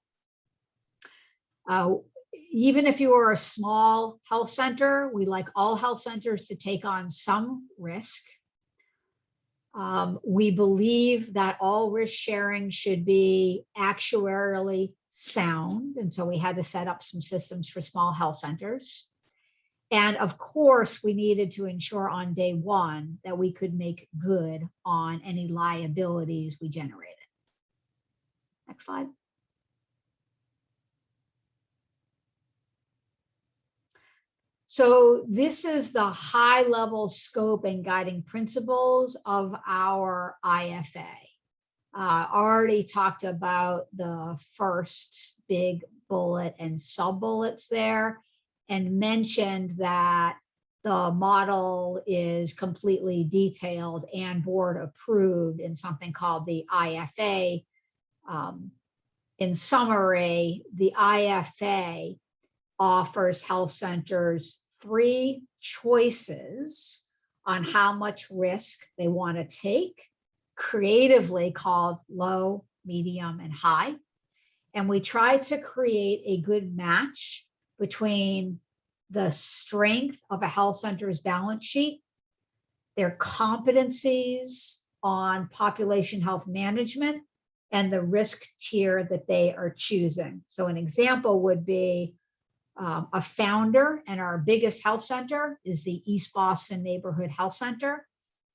Even if you are a small health center, we like all health centers to take on some risk. We believe that all risk sharing should be actuarially sound. And so we had to set up some systems for small health centers. And of course, we needed to ensure on day one that we could make good on any liabilities we generated. Next slide. So this is the high level scope and guiding principles of our IFA. Already talked about the first big bullet and sub bullets there, and mentioned that the model is completely detailed and board approved in something called the IFA. In summary, the IFA offers health centers 3 choices on how much risk they want to take, creatively called low, medium, and high. And we try to create a good match between the strength of a health center's balance sheet, their competencies on population health management, and the risk tier that they are choosing. So an example would be a founder, and our biggest health center is the East Boston Neighborhood Health Center.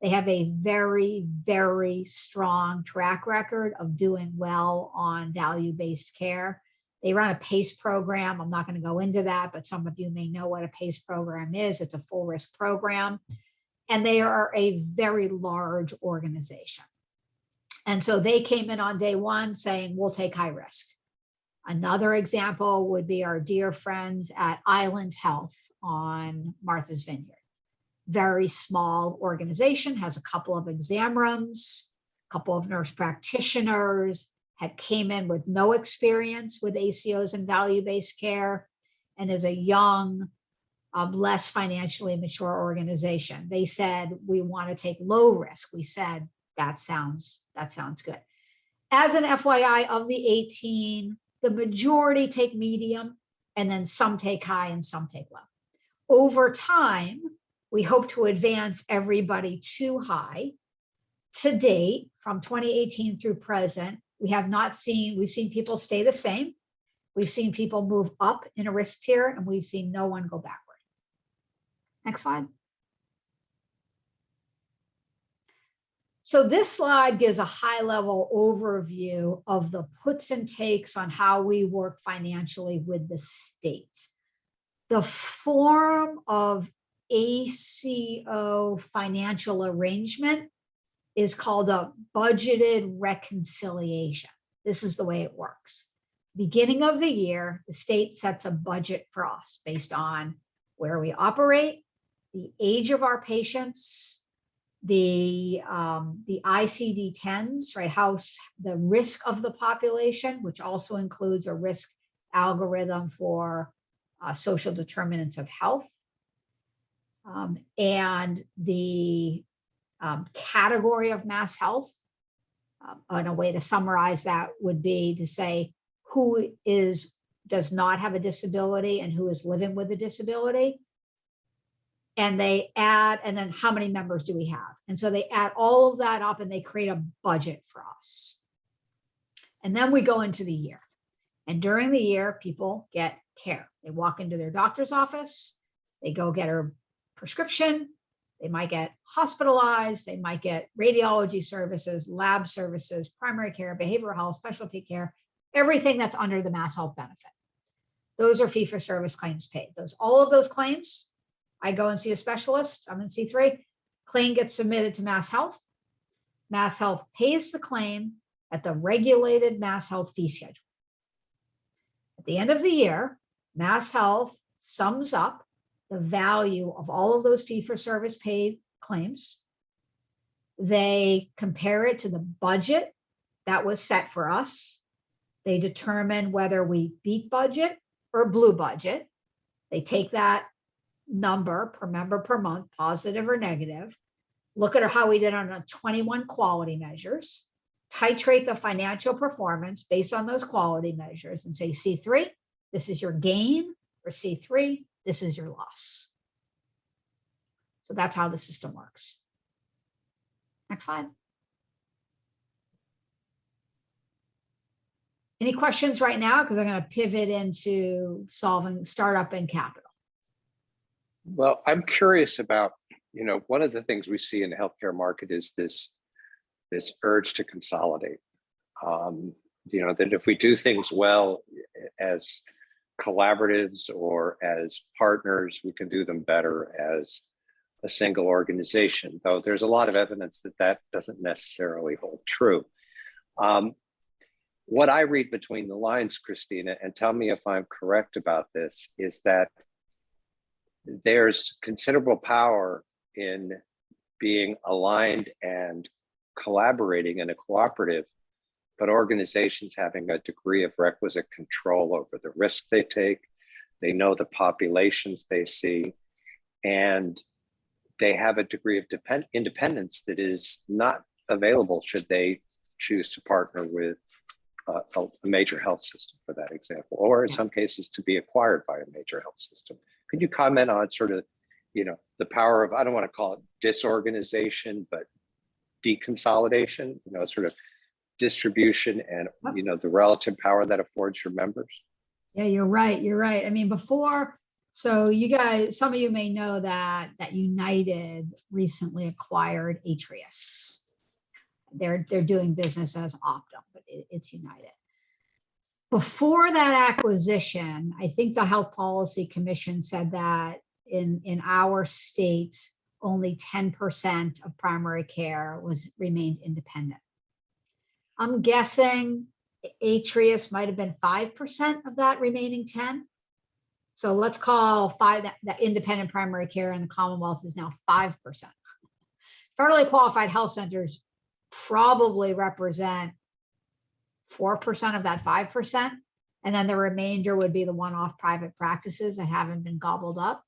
They have a very, very strong track record of doing well on value-based care. They run a PACE program. I'm not going to go into that, but some of you may know what a PACE program is. It's a full risk program. And they are a very large organization. And so they came in on day one saying, we'll take high risk. Another example would be our dear friends at Island Health on Martha's Vineyard. Very small organization, has a couple of exam rooms, a couple of nurse practitioners, had came in with no experience with ACOs and value-based care, and is a young, less financially mature organization. They said, we want to take low risk. We said, that sounds good. As an FYI, of the 18, the majority take medium, and then some take high and some take low. Over time, we hope to advance everybody to high. To date, from 2018 through present, we've seen people stay the same. We've seen people move up in a risk tier, and we've seen no one go backward. Next slide. So this slide gives a high-level overview of the puts and takes on how we work financially with the state. The form of ACO financial arrangement is called a budgeted reconciliation. This is the way it works. Beginning of the year, the state sets a budget for us based on where we operate, the age of our patients, the ICD-10s, right? The risk of the population, which also includes a risk algorithm for social determinants of health, and the category of mass health. And a way to summarize that would be to say who does not have a disability and who is living with a disability. And they add, and then how many members do we have? And so they add all of that up and they create a budget for us. And then we go into the year. And during the year, people get care. They walk into their doctor's office, they go get a prescription, they might get hospitalized, they might get radiology services, lab services, primary care, behavioral health, specialty care, everything that's under the mass health benefit. Those are fee-for-service claims paid. All of those claims, I go and see a specialist, I'm in C3, claim gets submitted to Mass Health. Mass Health pays the claim at the regulated Mass Health fee schedule. At the end of the year, Mass Health sums up the value of all of those fee-for-service paid claims. They compare it to the budget that was set for us. They determine whether we beat budget or blew budget. They take that number per member per month, positive or negative, look at how we did on 21 quality measures, titrate the financial performance based on those quality measures and say, C3, this is your gain, or C3, this is your loss. So that's how the system works. Next slide. Any questions right now? Because I'm going to pivot into solving startup and capital. Well, I'm curious about, one of the things we see in the healthcare market is this urge to consolidate. That if we do things well as collaboratives or as partners, we can do them better as a single organization, though there's a lot of evidence that doesn't necessarily hold true. What I read between the lines, Christina, and tell me if I'm correct about this, is that there's considerable power in being aligned and collaborating in a cooperative, but organizations having a degree of requisite control over the risk they take. They know the populations they see, and they have a degree of independence that is not available should they choose to partner with a major health system, for that example, or in some cases to be acquired by a major health system. Could you comment on sort of, the power of, I don't want to call it disorganization, but deconsolidation, sort of distribution and, the relative power that affords your members? Yeah, you're right. You're right. I mean, so you guys, some of you may know that United recently acquired Atrius. They're doing business as Optum, but it's United. Before that acquisition, I think the Health Policy Commission said that in our state, only 10% of primary care remained independent. I'm guessing Atrius might have been 5% of that remaining 10. So let's call that independent primary care in the Commonwealth is now 5%. Federally qualified health centers probably represent 4% of that 5%. And then the remainder would be the one-off private practices that haven't been gobbled up.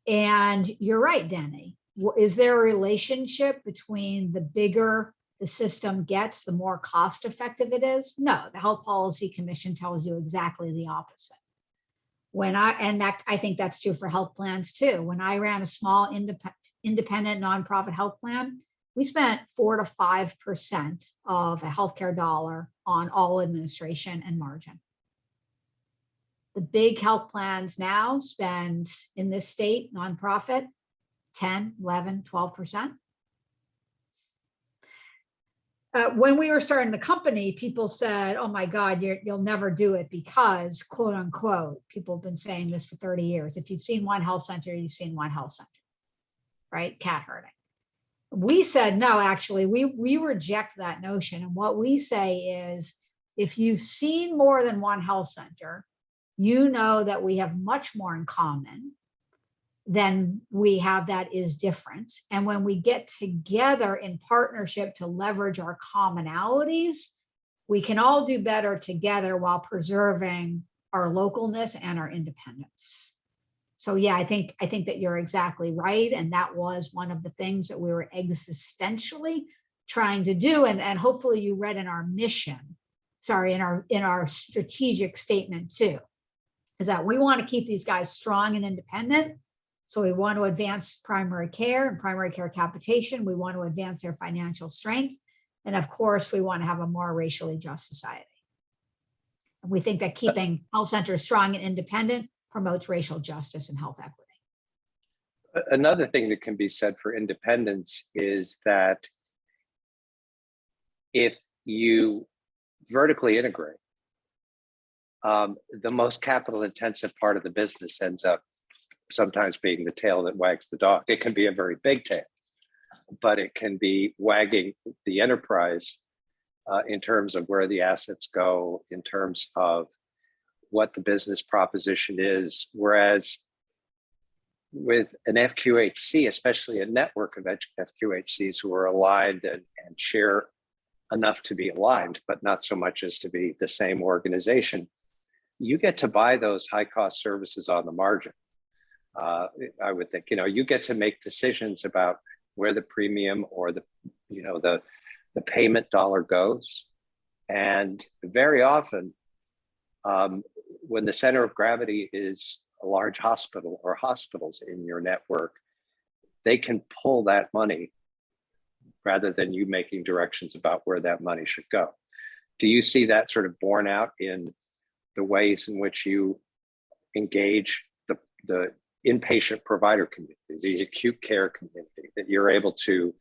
And you're right, Denny. Is there a relationship between the bigger the system gets, the more cost effective it is? No, the Health Policy Commission tells you exactly the opposite. I think that's true for health plans too. When I ran a small independent nonprofit health plan, we spent 4 to 5% of a healthcare dollar on all administration and margin. The big health plans now spend, in this state, nonprofit, 10, 11, 12%. When we were starting the company, people said, oh my God, you'll never do it because, quote unquote, people have been saying this for 30 years. If you've seen one health center, you've seen one health center, right? Cat herding. We said, no, actually, we reject that notion. And what we say is, if you've seen more than one health center, you know that we have much more in common then we have that is different. And when we get together in partnership to leverage our commonalities, we can all do better together while preserving our localness and our independence. So yeah, I think that you're exactly right. And that was one of the things that we were existentially trying to do. And hopefully you read in our mission, sorry, in our strategic statement too, is that we want to keep these guys strong and independent. So we want to advance primary care and primary care capitation. We want to advance their financial strength. And of course, we want to have a more racially just society. And we think that keeping health centers strong and independent promotes racial justice and health equity. Another thing that can be said for independence is that if you vertically integrate, the most capital intensive part of the business ends up sometimes being the tail that wags the dog. It can be a very big tail, but it can be wagging the enterprise in terms of where the assets go, in terms of what the business proposition is. Whereas with an FQHC, especially a network of FQHCs who are aligned and share enough to be aligned, but not so much as to be the same organization, you get to buy those high cost services on the margin. I would think, you get to make decisions about where the premium or the payment dollar goes. And very often, when the center of gravity is a large hospital or hospitals in your network, they can pull that money rather than you making directions about where that money should go. Do you see that sort of borne out in the ways in which you engage the inpatient provider community, the acute care community, that you're able to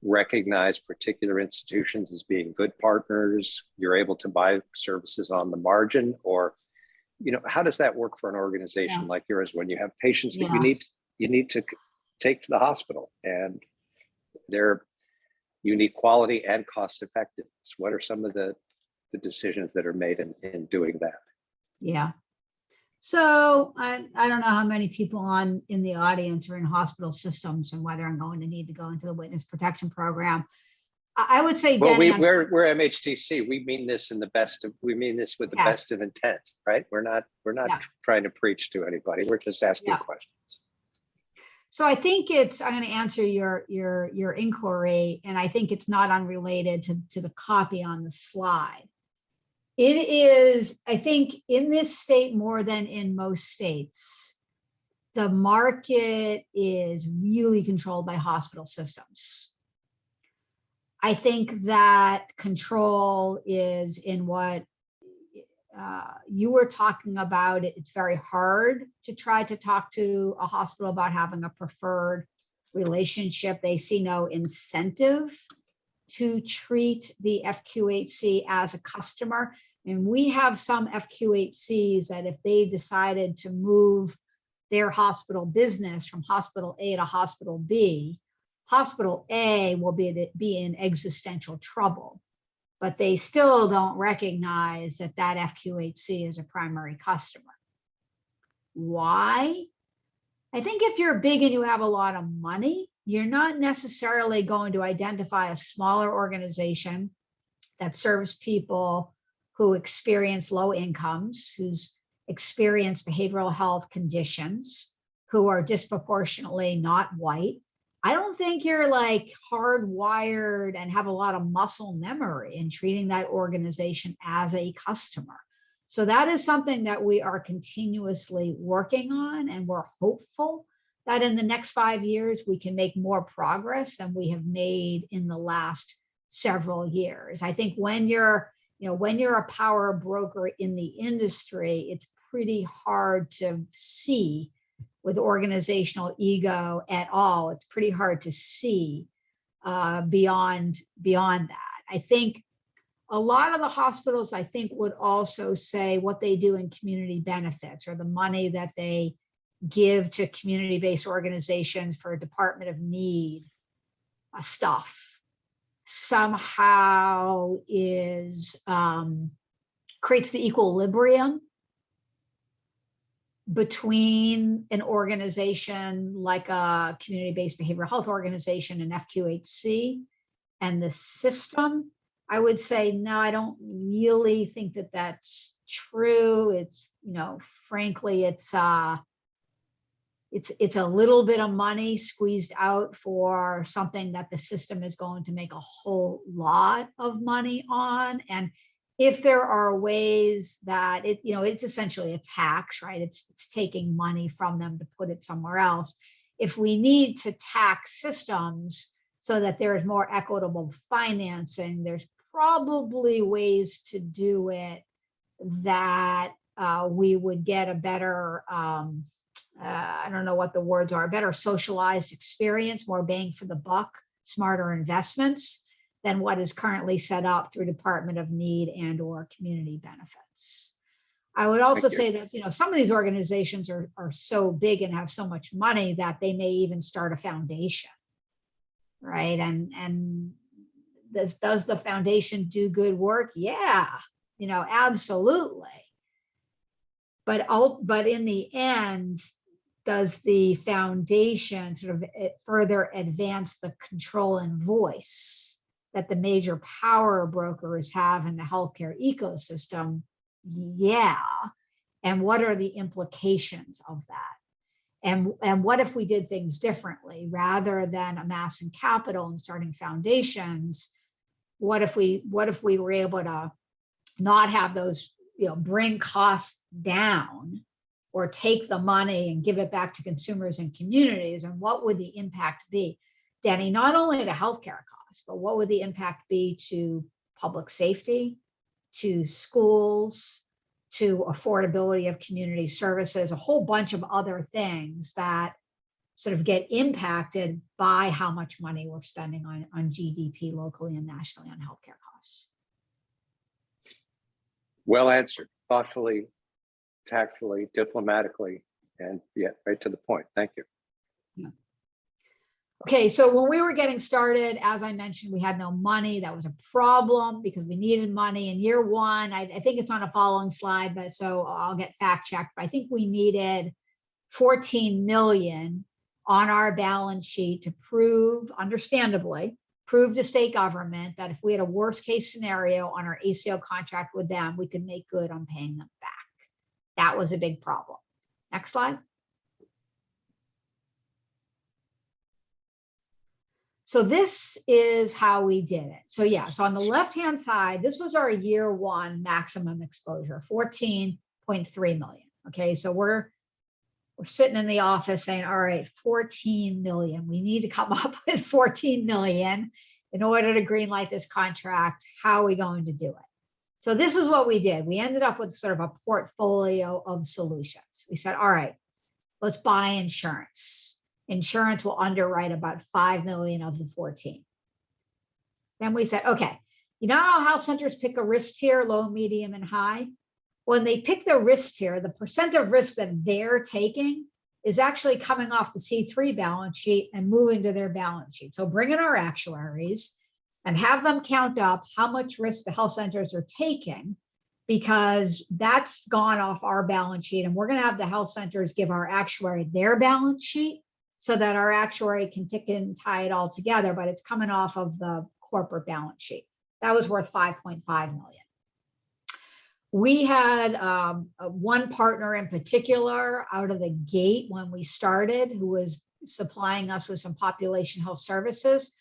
recognize particular institutions as being good partners, you're able to buy services on the margin? Or, how does that work for an organization like yours when you have patients that you need to take to the hospital and you need quality and cost effectiveness? What are some of the decisions that are made in doing that? Yeah. So I don't know how many people in the audience are in hospital systems and whether I'm going to need to go into the witness protection program. I would say, well, Denny, we're MHTC. We mean this with the best of intent, right? We're not trying to preach to anybody. We're just asking questions. So I think I'm going to answer your inquiry, and I think it's not unrelated to the copy on the slide. It is, I think, in this state more than in most states, the market is really controlled by hospital systems. I think that control is in what you were talking about. It's very hard to try to talk to a hospital about having a preferred relationship. They see no incentive to treat the FQHC as a customer. And we have some FQHCs that if they decided to move their hospital business from hospital A to hospital B, hospital A will be in existential trouble, but they still don't recognize that FQHC is a primary customer. Why? I think if you're big and you have a lot of money, you're not necessarily going to identify a smaller organization that serves people who experience low incomes, who's experienced behavioral health conditions, who are disproportionately not white. I don't think you're like hardwired and have a lot of muscle memory in treating that organization as a customer. So that is something that we are continuously working on, and we're hopeful that in the next 5 years, we can make more progress than we have made in the last several years. I think when you're a power broker in the industry, it's pretty hard to see with organizational ego at all. It's pretty hard to see beyond that. I think a lot of the hospitals, I think, would also say what they do in community benefits or the money that they give to community-based organizations for Department of Need stuff somehow creates the equilibrium between an organization like a community-based behavioral health organization, an FQHC, and the system, I would say, no, I don't really think that that's true. It's, you know, frankly, it's a little bit of money squeezed out for something that the system is going to make a whole lot of money on. And if there are ways that it, you know, it's essentially a tax, right? It's taking money from them to put it somewhere else. If we need to tax systems so that there is more equitable financing, there's probably ways to do it that we would get a better, I don't know what the words are, a better socialized experience, more bang for the buck, smarter investments than what is currently set up through Department of Need and or community benefits. I would also say that, you know, some of these organizations are so big and have so much money that they may even start a foundation, right? And does the foundation do good work? Yeah, you know, absolutely. But in the end, does the foundation sort of further advance the control and voice that the major power brokers have in the healthcare ecosystem? Yeah. And what are the implications of that? And what if we did things differently rather than amassing capital and starting foundations? What if we were able to not have those, you know, bring costs down or take the money and give it back to consumers and communities? And what would the impact be, Denny, not only to healthcare costs, but what would the impact be to public safety, to schools, to affordability of community services, a whole bunch of other things that sort of get impacted by how much money we're spending on GDP locally and nationally on healthcare costs. Well answered, thoughtfully, tactfully, diplomatically, and yeah, right to the point. Thank you. Yeah. Okay, so when we were getting started, as I mentioned, we had no money. That was a problem because we needed money in year one. I think it's on a following slide, but so I'll get fact checked. But I think we needed 14 million on our balance sheet to prove, understandably, prove to state government that if we had a worst case scenario on our ACO contract with them, we could make good on paying them back. That was a big problem. Next slide. So this is how we did it. So yeah, so on the left-hand side, this was our year one maximum exposure, 14.3 million. Okay, so we're sitting in the office saying, all right, 14 million. We need to come up with 14 million in order to greenlight this contract. How are we going to do it? So this is what we did. We ended up with sort of a portfolio of solutions. We said, all right, let's buy insurance. Insurance will underwrite about 5 million of the 14. Then we said, okay, you know how health centers pick a risk tier, low, medium, and high? When they pick their risk tier, the percent of risk that they're taking is actually coming off the C3 balance sheet and moving to their balance sheet. So bring in our actuaries and have them count up how much risk the health centers are taking, because that's gone off our balance sheet. And we're going to have the health centers give our actuary their balance sheet so that our actuary can tick it and tie it all together, but it's coming off of the corporate balance sheet. That was worth 5.5 million. We had one partner in particular out of the gate when we started, who was supplying us with some population health services.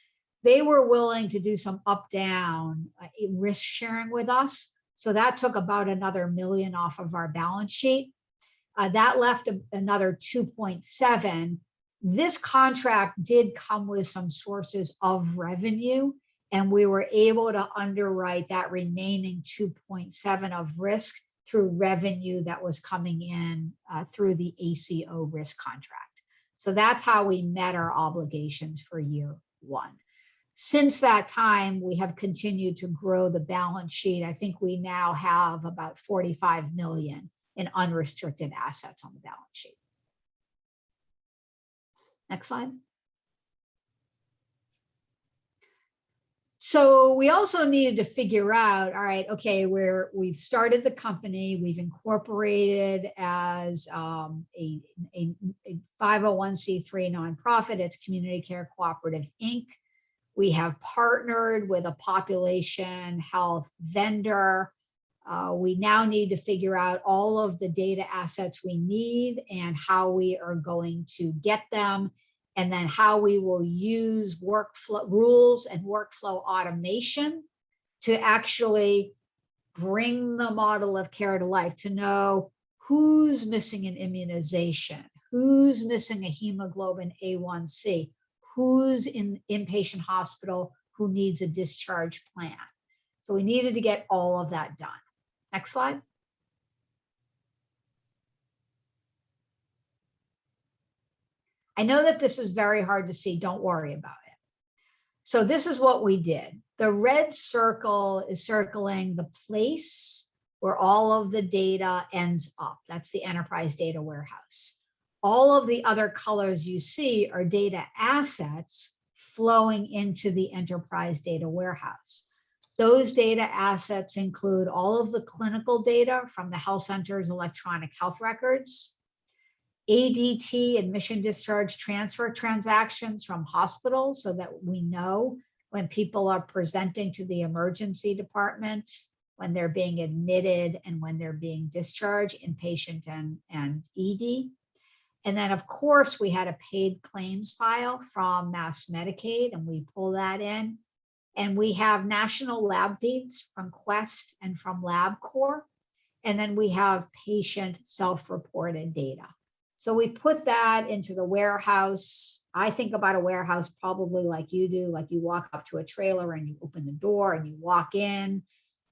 They were willing to do some up-down risk sharing with us. So that took about another million off of our balance sheet. That left another 2.7. This contract did come with some sources of revenue, and we were able to underwrite that remaining 2.7 of risk through revenue that was coming in through the ACO risk contract. So that's how we met our obligations for year one. Since that time, we have continued to grow the balance sheet. I think we now have about 45 million in unrestricted assets on the balance sheet. Next slide. So we also needed to figure out, all right, okay, we've started the company, we've incorporated as a 501c3 nonprofit, it's Community Care Cooperative, Inc. We have partnered with a population health vendor. We now need to figure out all of the data assets we need and how we are going to get them, and then how we will use workflow rules and workflow automation to actually bring the model of care to life, to know who's missing an immunization, who's missing a hemoglobin A1C, who's in inpatient hospital, who needs a discharge plan. So we needed to get all of that done. Next slide. I know that this is very hard to see. Don't worry about it. So this is what we did. The red circle is circling the place where all of the data ends up. That's the enterprise data warehouse. All of the other colors you see are data assets flowing into the enterprise data warehouse. Those data assets include all of the clinical data from the health center's electronic health records, ADT, admission, discharge, transfer transactions from hospitals, so that we know when people are presenting to the emergency department, when they're being admitted and when they're being discharged, inpatient and ED. And then, of course, we had a paid claims file from Mass Medicaid, and we pull that in. And we have national lab feeds from Quest and from LabCorp. And then we have patient self-reported data. So we put that into the warehouse. I think about a warehouse probably like you do, like you walk up to a trailer and you open the door and you walk in,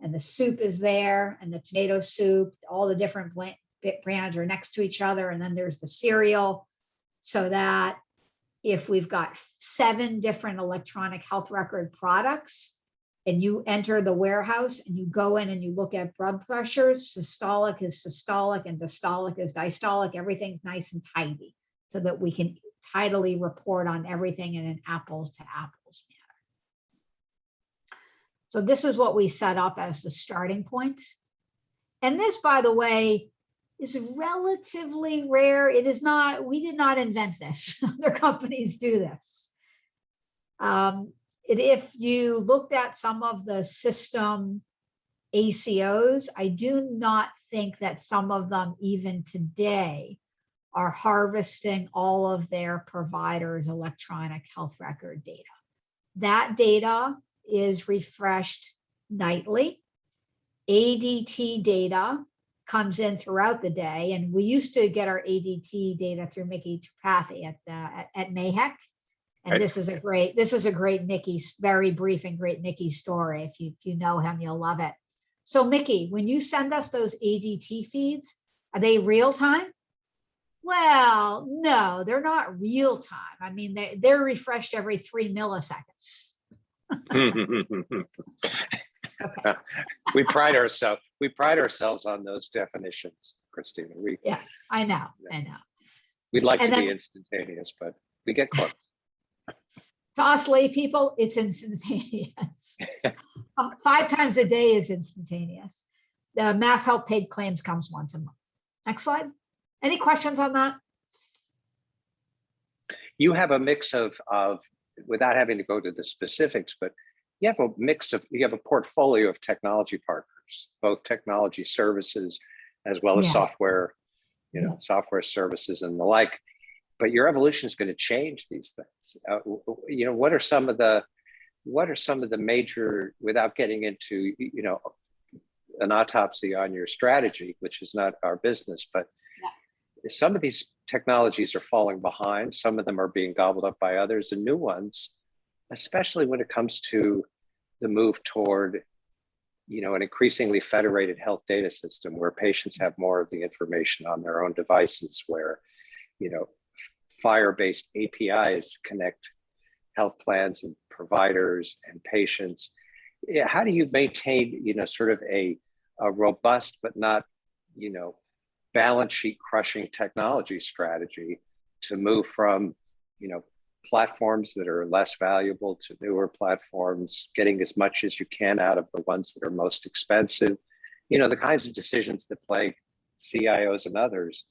and the soup is there, and the tomato soup, all the different brands are next to each other. And then there's the cereal, so that if we've got 7 different electronic health record products and you enter the warehouse and you go in and you look at blood pressures, systolic is systolic and diastolic is diastolic, everything's nice and tidy so that we can tidily report on everything in an apples to apples manner. So this is what we set up as the starting point. And this, by the way, is relatively rare. It is not, we did not invent this. Other companies do this. If you looked at some of the system ACOs, I do not think that some of them even today are harvesting all of their providers' electronic health record data. That data is refreshed nightly. ADT data comes in throughout the day, and we used to get our ADT data through Mickey Tripathi at MAHEC, and right. This is a great Mickey, very brief and great Mickey story. If you know him, you'll love it. So Mickey, when you send us those ADT feeds, are they real time? Well, no, they're not real time. I mean, they're refreshed every 3 milliseconds. Okay. We pride ourselves on those definitions, Christina. Yeah, I know. We'd like to be instantaneous, but we get close. To us lay people, it's instantaneous. 5 times a day is instantaneous. The Mass Health paid claims comes once a month. Next slide. Any questions on that? You have a mix of without having to go to the specifics, but you have a portfolio of technology partners, both technology services as well as software, software services and the like. But your evolution is going to change these things. What are some of the major, without getting into an autopsy on your strategy, which is not our business, but some of these technologies are falling behind. Some of them are being gobbled up by others, and new ones, especially when it comes to the move toward, an increasingly federated health data system where patients have more of the information on their own devices, where, FHIR-based APIs connect health plans and providers and patients. How do you maintain, sort of a robust but not, balance sheet crushing technology strategy to move from, platforms that are less valuable to newer platforms, getting as much as you can out of the ones that are most expensive. The kinds of decisions that plague CIOs and others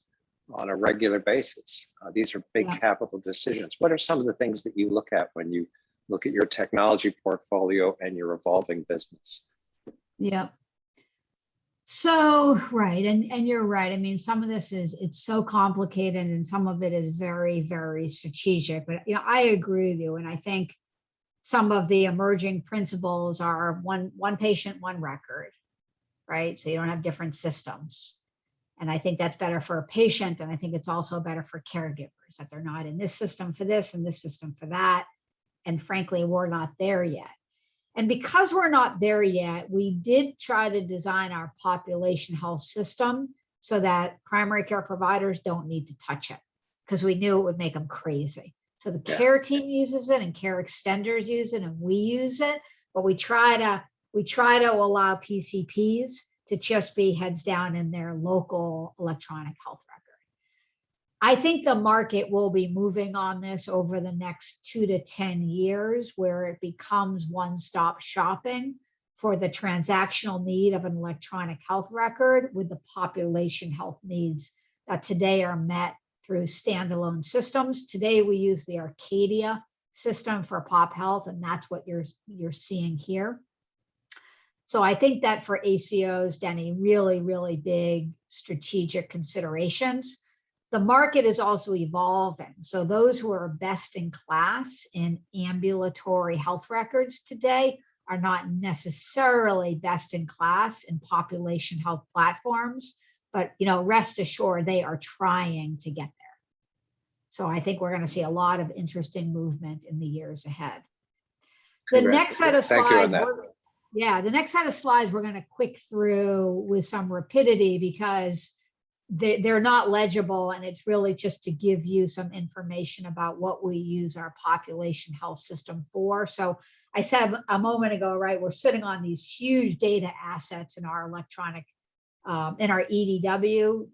on a regular basis. These are big capital decisions. What are some of the things that you look at when you look at your technology portfolio and your evolving business? Yeah. So, right. And you're right. I mean, some of this it's so complicated and some of it is very, very strategic, but I agree with you. And I think some of the emerging principles are one patient, one record, right? So you don't have different systems. And I think that's better for a patient. And I think it's also better for caregivers that they're not in this system for this and this system for that. And frankly, we're not there yet. And because we're not there yet, we did try to design our population health system so that primary care providers don't need to touch it, because we knew it would make them crazy. So the care team uses it and care extenders use it and we use it, but we try to allow PCPs to just be heads down in their local electronic health record. I think the market will be moving on this over the next 2 to 10 years, where it becomes one-stop shopping for the transactional need of an electronic health record with the population health needs that today are met through standalone systems. Today, we use the Arcadia system for pop health, and that's what you're seeing here. So I think that for ACOs, Denny, really, really big strategic considerations. The market is also evolving. So those who are best in class in ambulatory health records today are not necessarily best in class in population health platforms, but rest assured they are trying to get there. So I think we're going to see a lot of interesting movement in the years ahead. The next set of slides, the next set of slides we're going to quick through with some rapidity because they're not legible, and it's really just to give you some information about what we use our population health system for. So I said a moment ago, right, we're sitting on these huge data assets in our electronic, in our EDW.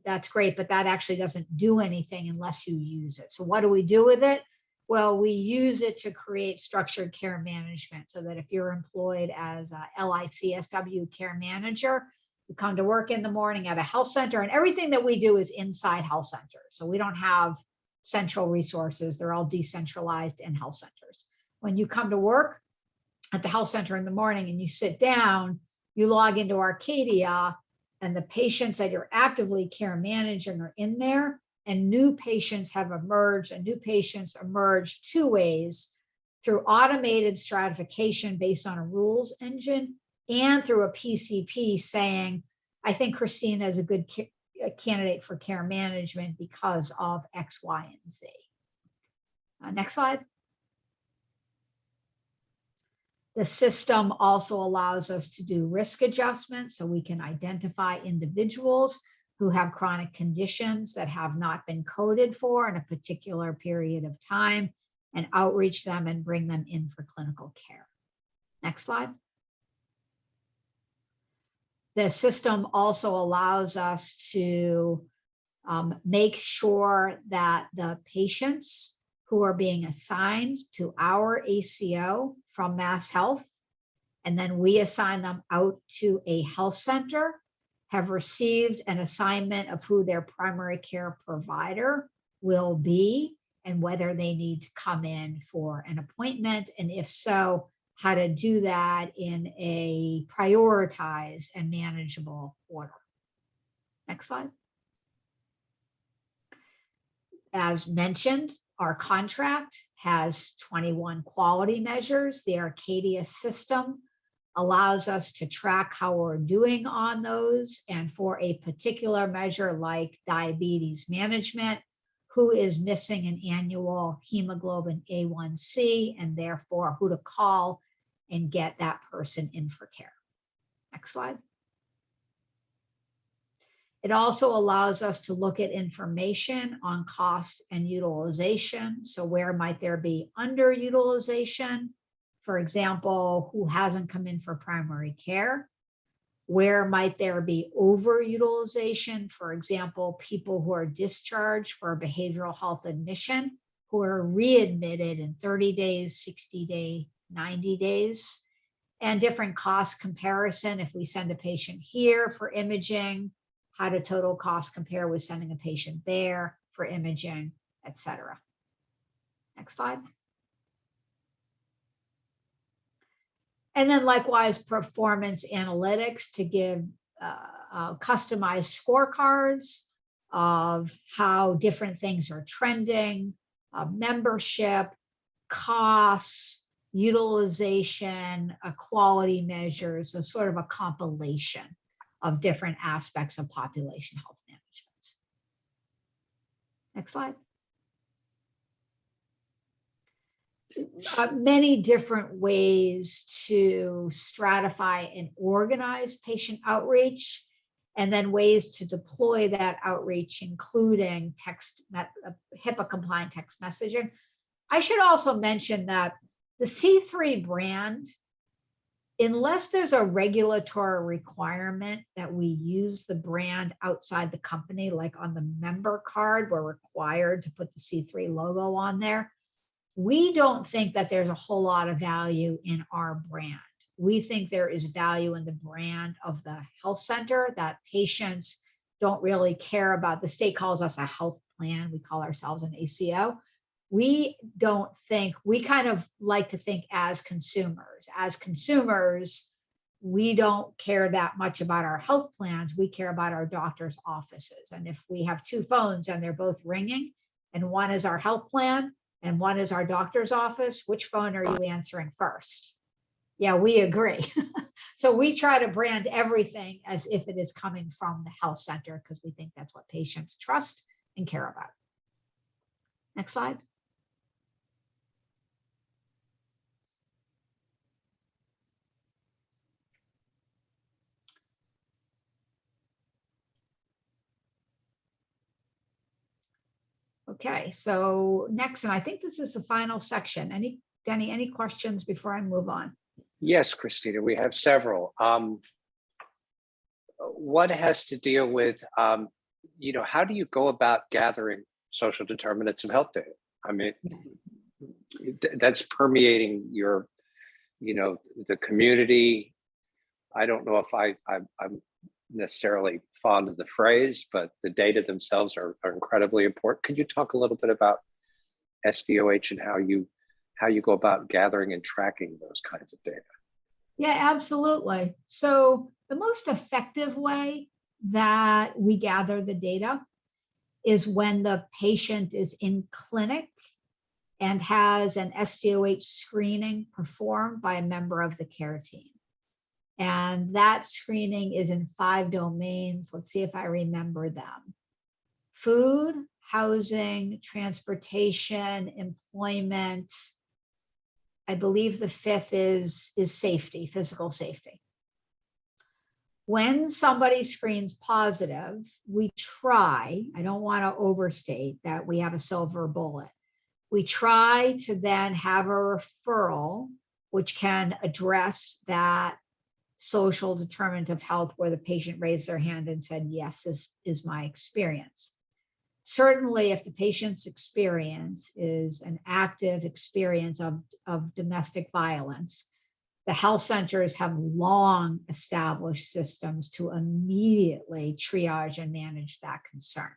That's great, but that actually doesn't do anything unless you use it. So what do we do with it? Well, we use it to create structured care management so that if you're employed as a LICSW care manager, you come to work in the morning at a health center, and everything that we do is inside health centers. So we don't have central resources. They're all decentralized in health centers. When you come to work at the health center in the morning and you sit down, you log into Arcadia, and the patients that you're actively care managing are in there, and new patients have emerged, and new patients emerge 2 ways: through automated stratification based on a rules engine, and through a PCP saying, I think Christina is a good candidate for care management because of X, Y, and Z. Next slide. The system also allows us to do risk adjustment, so we can identify individuals who have chronic conditions that have not been coded for in a particular period of time and outreach them and bring them in for clinical care. Next slide. The system also allows us to make sure that the patients who are being assigned to our ACO from Mass Health, and then we assign them out to a health center, have received an assignment of who their primary care provider will be and whether they need to come in for an appointment, and if so, how to do that in a prioritized and manageable order. Next slide. As mentioned, our contract has 21 quality measures. The Arcadia system allows us to track how we're doing on those, and for a particular measure like diabetes management, who is missing an annual hemoglobin A1C, and therefore who to call and get that person in for care. Next slide. It also allows us to look at information on cost and utilization. So where might there be underutilization? For example, who hasn't come in for primary care? Where might there be overutilization? For example, people who are discharged for a behavioral health admission who are readmitted in 30 days, 60 days, 90 days, and different cost comparison. If we send a patient here for imaging, how do total costs compare with sending a patient there for imaging, et cetera. Next slide. And then likewise, performance analytics to give customized scorecards of how different things are trending, membership, costs, utilization, quality measures, so sort of a compilation of different aspects of population health management. Next slide. Many different ways to stratify and organize patient outreach, and then ways to deploy that outreach, including HIPAA compliant text messaging. I should also mention that the C3 brand, unless there's a regulatory requirement that we use the brand outside the company, like on the member card, we're required to put the C3 logo on there. We don't think that there's a whole lot of value in our brand. We think there is value in the brand of the health center, that patients don't really care about. The state calls us a health plan. We call ourselves an ACO. We don't think, we kind of like to think as consumers. As consumers, we don't care that much about our health plans. We care about our doctor's offices. And if we have two phones and they're both ringing, and one is our health plan and one is our doctor's office, which phone are you answering first? Yeah, we agree. So we try to brand everything as if it is coming from the health center, because we think that's what patients trust and care about. Next slide. Okay, so next, and I think this is the final section. Denny, any questions before I move on? Yes, Christina, we have several. One has to deal with, how do you go about gathering social determinants of health data? I mean, that's permeating your, the community. I don't know if I'm necessarily fond of the phrase, but the data themselves are incredibly important. Could you talk a little bit about SDOH and how you go about gathering and tracking those kinds of data? Yeah, absolutely. So the most effective way that we gather the data is when the patient is in clinic and has an SDOH screening performed by a member of the care team. And that screening is in 5 domains. Let's see if I remember them. Food, housing, transportation, employment. I believe the 5th is safety, physical safety. When somebody screens positive, we try, I don't want to overstate that we have a silver bullet. We try to then have a referral which can address that social determinant of health where the patient raised their hand and said, yes, this is my experience. Certainly, if the patient's experience is an active experience of domestic violence, the health centers have long established systems to immediately triage and manage that concern.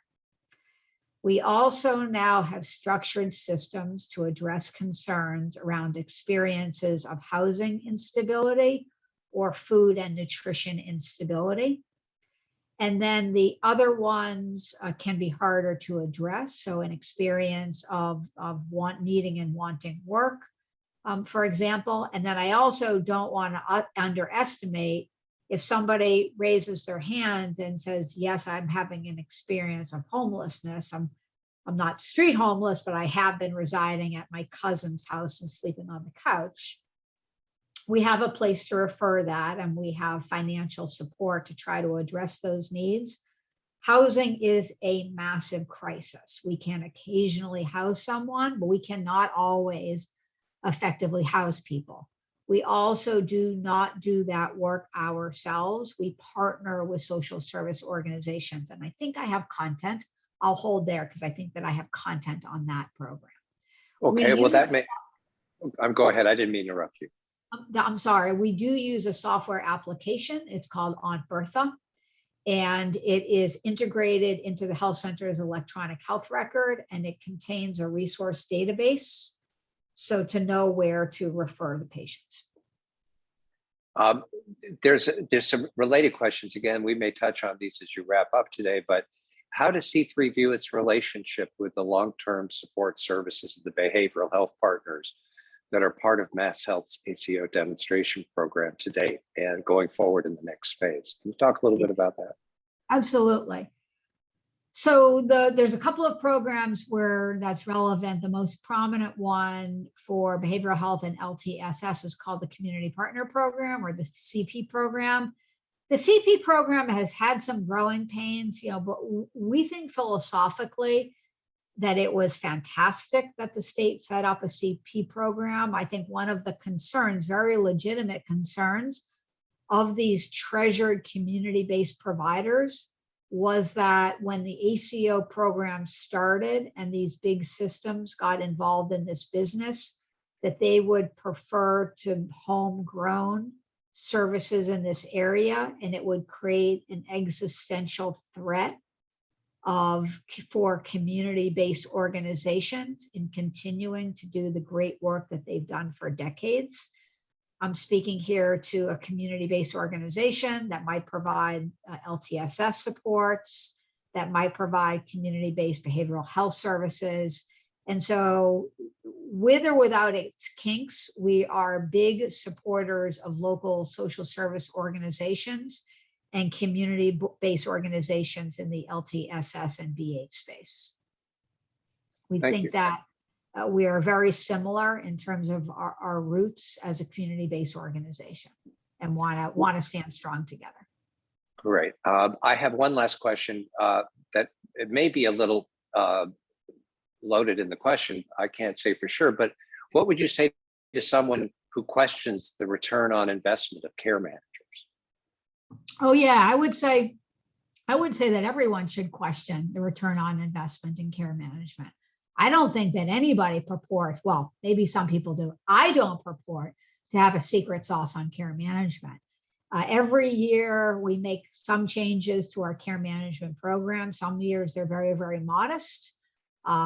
We also now have structured systems to address concerns around experiences of housing instability or food and nutrition instability. And then the other ones can be harder to address. So an experience of needing and wanting work, for example. And then I also don't want to underestimate if somebody raises their hand and says, yes, I'm having an experience of homelessness. I'm not street homeless, but I have been residing at my cousin's house and sleeping on the couch. We have a place to refer that, and we have financial support to try to address those needs. Housing is a massive crisis. We can occasionally house someone, but we cannot always effectively house people. We also do not do that work ourselves. We partner with social service organizations, and I think I have content. I'll hold there because I think that I have content on that program. Okay, well, use, that may, go ahead. I didn't mean to interrupt you. I'm sorry, we do use a software application. It's called Aunt Bertha. And it is integrated into the health center's electronic health record, and it contains a resource database. So to know where to refer the patients. There's some related questions. Again, we may touch on these as you wrap up today, but how does C3 view its relationship with the long-term support services of the behavioral health partners that are part of MassHealth's ACO demonstration program today and going forward in the next phase? Can you talk a little bit about that? Absolutely. So there's a couple of programs where that's relevant. The most prominent one for behavioral health and LTSS is called the Community Partner Program, or the CP program. The CP program has had some growing pains, but we think philosophically that it was fantastic that the state set up a CP program. I think one of the concerns, very legitimate concerns, of these treasured community-based providers was that when the ACO program started and these big systems got involved in this business, that they would prefer to homegrown services in this area, and it would create an existential threat for community-based organizations in continuing to do the great work that they've done for decades. I'm speaking here to a community-based organization that might provide LTSS supports, that might provide community-based behavioral health services. And so with or without its kinks, we are big supporters of local social service organizations and community-based organizations in the LTSS and BH space. We think that we are very similar in terms of our roots as a community-based organization, and want to stand strong together. Great. I have one last question that it may be a little loaded in the question. I can't say for sure, but what would you say to someone who questions the return on investment of care managers? Oh yeah, I would say that everyone should question the return on investment in care management. I don't think that anybody purports, well, maybe some people do. I don't purport to have a secret sauce on care management. Every year we make some changes to our care management program. Some years they're very, very modest.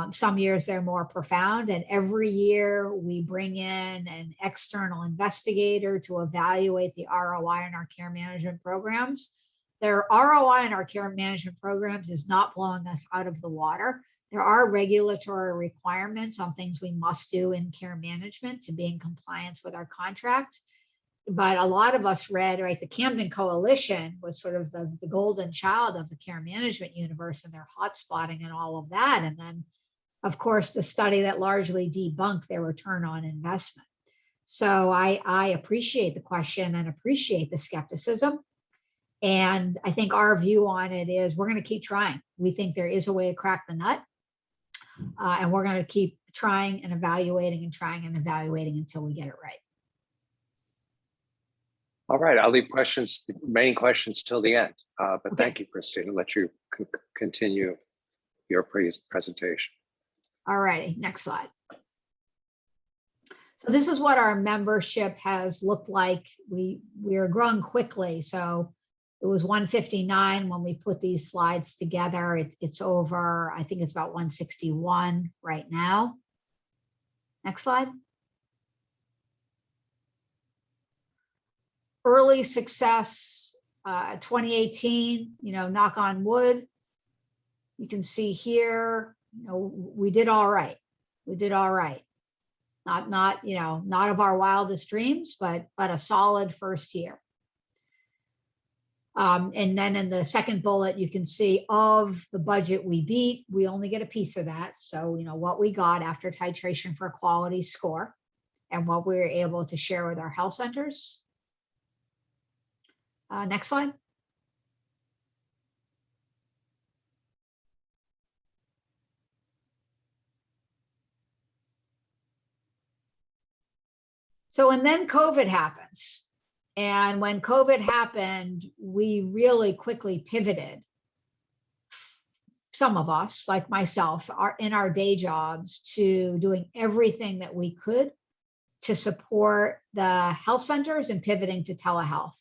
Some years they're more profound. And every year we bring in an external investigator to evaluate the ROI in our care management programs. Their ROI in our care management programs is not blowing us out of the water. There are regulatory requirements on things we must do in care management to be in compliance with our contract. But a lot of us read, right, the Camden Coalition was sort of the golden child of the care management universe, and their hotspotting and all of that. And then, of course, the study that largely debunked their return on investment. So I appreciate the question and appreciate the skepticism. And I think our view on it is we're going to keep trying. We think there is a way to crack the nut. And we're going to keep trying and evaluating until we get it right. All right, I'll leave remaining questions till the end. But okay. Thank you, Christina. Let you continue your presentation. All righty, next slide. So this is what our membership has looked like. We are growing quickly. So it was 159 when we put these slides together. It's over, I think it's about 161 right now. Next slide. Early success, 2018, knock on wood. You can see here, we did all right. We did all right. Not of our wildest dreams, but a solid first year. And then in the second bullet, you can see of the budget we beat, we only get a piece of that. So, what we got after titration for a quality score and what we were able to share with our health centers. Next slide. So, and then COVID happens. And when COVID happened, we really quickly pivoted some of us, like myself, are in our day jobs to doing everything that we could to support the health centers and pivoting to telehealth.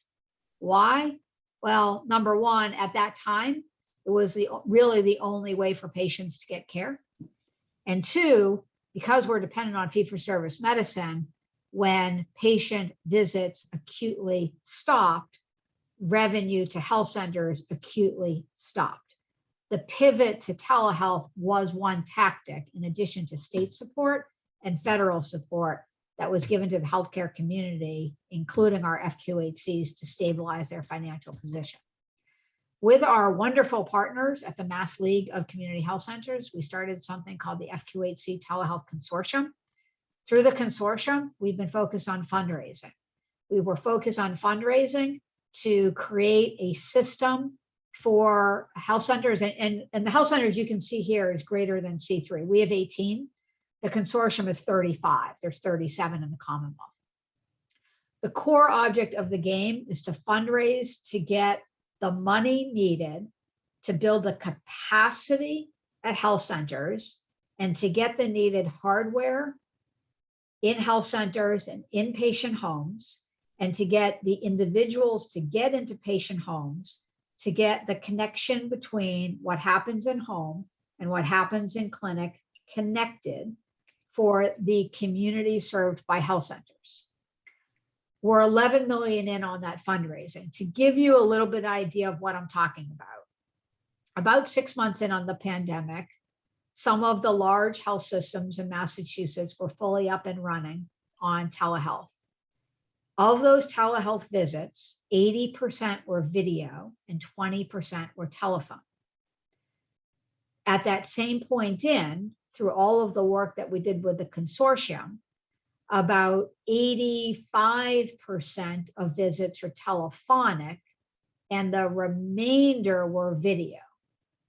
Why? Well, number one, at that time, it was really the only way for patients to get care. And two, because we're dependent on fee-for-service medicine, when patient visits acutely stopped, revenue to health centers acutely stopped. The pivot to telehealth was one tactic, in addition to state support and federal support, that was given to the healthcare community, including our FQHCs, to stabilize their financial position. With our wonderful partners at the Mass League of Community Health Centers, we started something called the FQHC Telehealth Consortium. Through the consortium, we've been focused on fundraising. We were focused on fundraising to create a system for health centers, and the health centers you can see here is greater than C3. We have 18. The consortium is 35. There's 37 in the Commonwealth. The core object of the game is to fundraise to get the money needed to build the capacity at health centers and to get the needed hardware in health centers and in patient homes, and to get the individuals to get into patient homes, to get the connection between what happens in home and what happens in clinic connected for the community served by health centers. We're 11 million in on that fundraising. To give you a little bit idea of what I'm talking about 6 months in on the pandemic, some of the large health systems in Massachusetts were fully up and running on telehealth. Of those telehealth visits, 80% were video and 20% were telephone. At that same point through all of the work that we did with the consortium, about 85% of visits are telephonic and the remainder were video,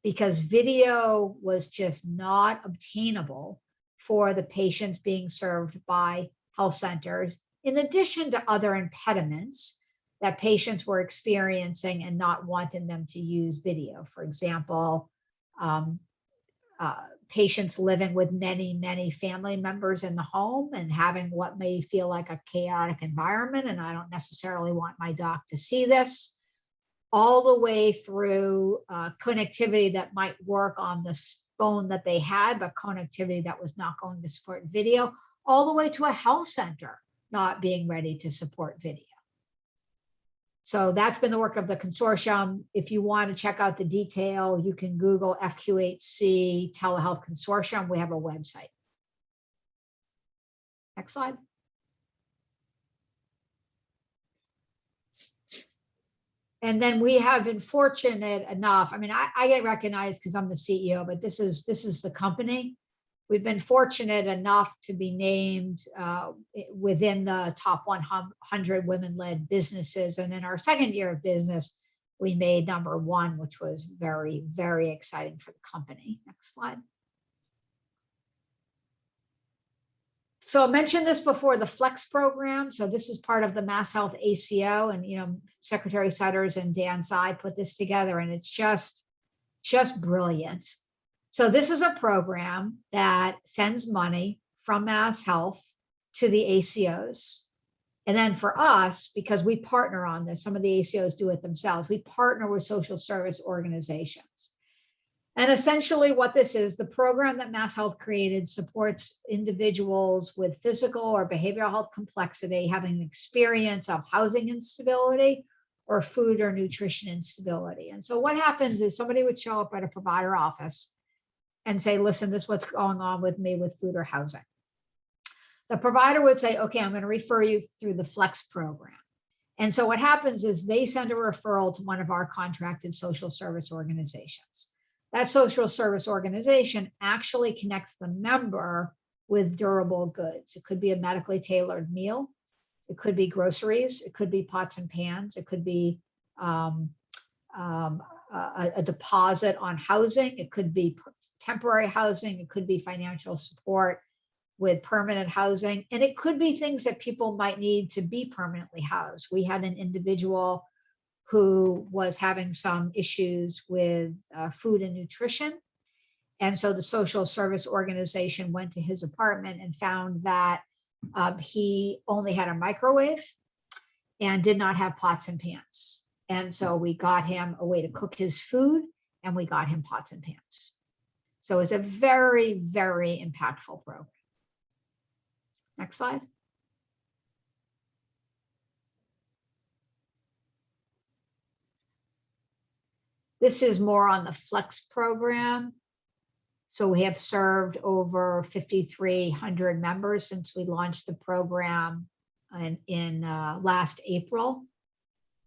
because video was just not obtainable for the patients being served by health centers, in addition to other impediments that patients were experiencing and not wanting them to use video. For example, patients living with many family members in the home and having what may feel like a chaotic environment, and I don't necessarily want my doc to see this, all the way through connectivity that might work on the phone that they had, but connectivity that was not going to support video, all the way to a health center not being ready to support video. So that's been the work of the consortium. If you want to check out the detail, you can Google FQHC Telehealth Consortium. We have a website. Next slide. And then we have been fortunate enough, I mean, I get recognized because I'm the CEO, but this is the company. We've been fortunate enough to be named within the top 100 women-led businesses. And in our second year of business, we made #1, which was very, very exciting for the company. Next slide. So I mentioned this before, the Flex program. So this is part of the Mass Health ACO, and Secretary Sutters and Dan Tsai put this together, and it's just brilliant. So this is a program that sends money from Mass Health to the ACOs. And then for us, because we partner on this, some of the ACOs do it themselves, we partner with social service organizations. And essentially what this is, the program that Mass Health created supports individuals with physical or behavioral health complexity, having an experience of housing instability or food or nutrition instability. And so what happens is somebody would show up at a provider office and say, listen, this is what's going on with me with food or housing. The provider would say, okay, I'm going to refer you through the Flex program. And so what happens is they send a referral to one of our contracted social service organizations. That social service organization actually connects the member with durable goods. It could be a medically tailored meal. It could be groceries. It could be pots and pans. It could be a deposit on housing. It could be temporary housing. It could be financial support with permanent housing. And it could be things that people might need to be permanently housed. We had an individual who was having some issues with food and nutrition. And so the social service organization went to his apartment and found that he only had a microwave and did not have pots and pans. And so we got him a way to cook his food, and we got him pots and pans. So it's a very, very impactful program. Next slide. This is more on the Flex program. So we have served over 5,300 members since we launched the program in last April.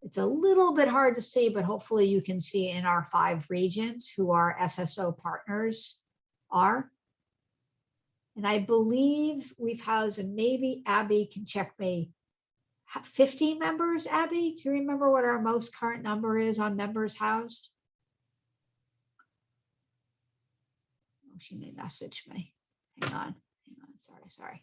It's a little bit hard to see, but hopefully you can see in our 5 regions who our SSO partners are. And I believe we've housed, and maybe Abby can check me, 50 members, Abby? Do you remember what our most current number is on members housed? Oh, she may message me. Hang on, sorry.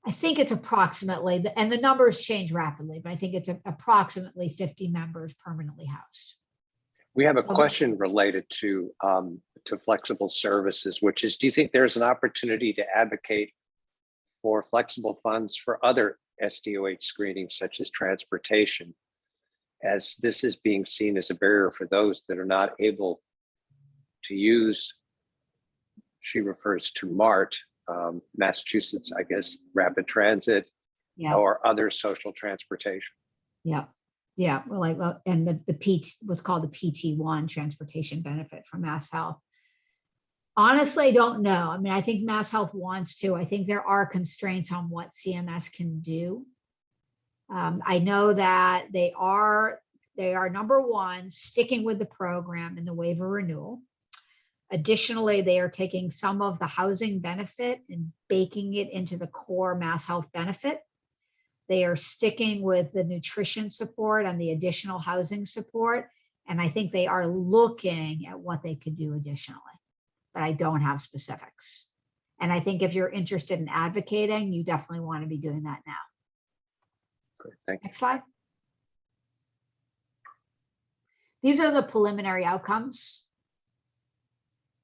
I think it's approximately, and the numbers change rapidly, but I think it's approximately 50 members permanently housed. We have a question related to flexible services, which is, do you think there's an opportunity to advocate for flexible funds for other SDOH screenings, such as transportation, as this is being seen as a barrier for those that are not able to use, she refers to MART, Massachusetts, I guess, rapid transit, or other social transportation. Yeah, well, and the what's called the PT1 transportation benefit from Mass Health. Honestly, I don't know. I mean, I think Mass Health wants to. I think there are constraints on what CMS can do. I know that they are number one, sticking with the program in the waiver renewal. Additionally, they are taking some of the housing benefit and baking it into the core Mass Health benefit. They are sticking with the nutrition support and the additional housing support. And I think they are looking at what they could do additionally, but I don't have specifics. And I think if you're interested in advocating, you definitely want to be doing that now. Great, thank you. Next slide. These are the preliminary outcomes.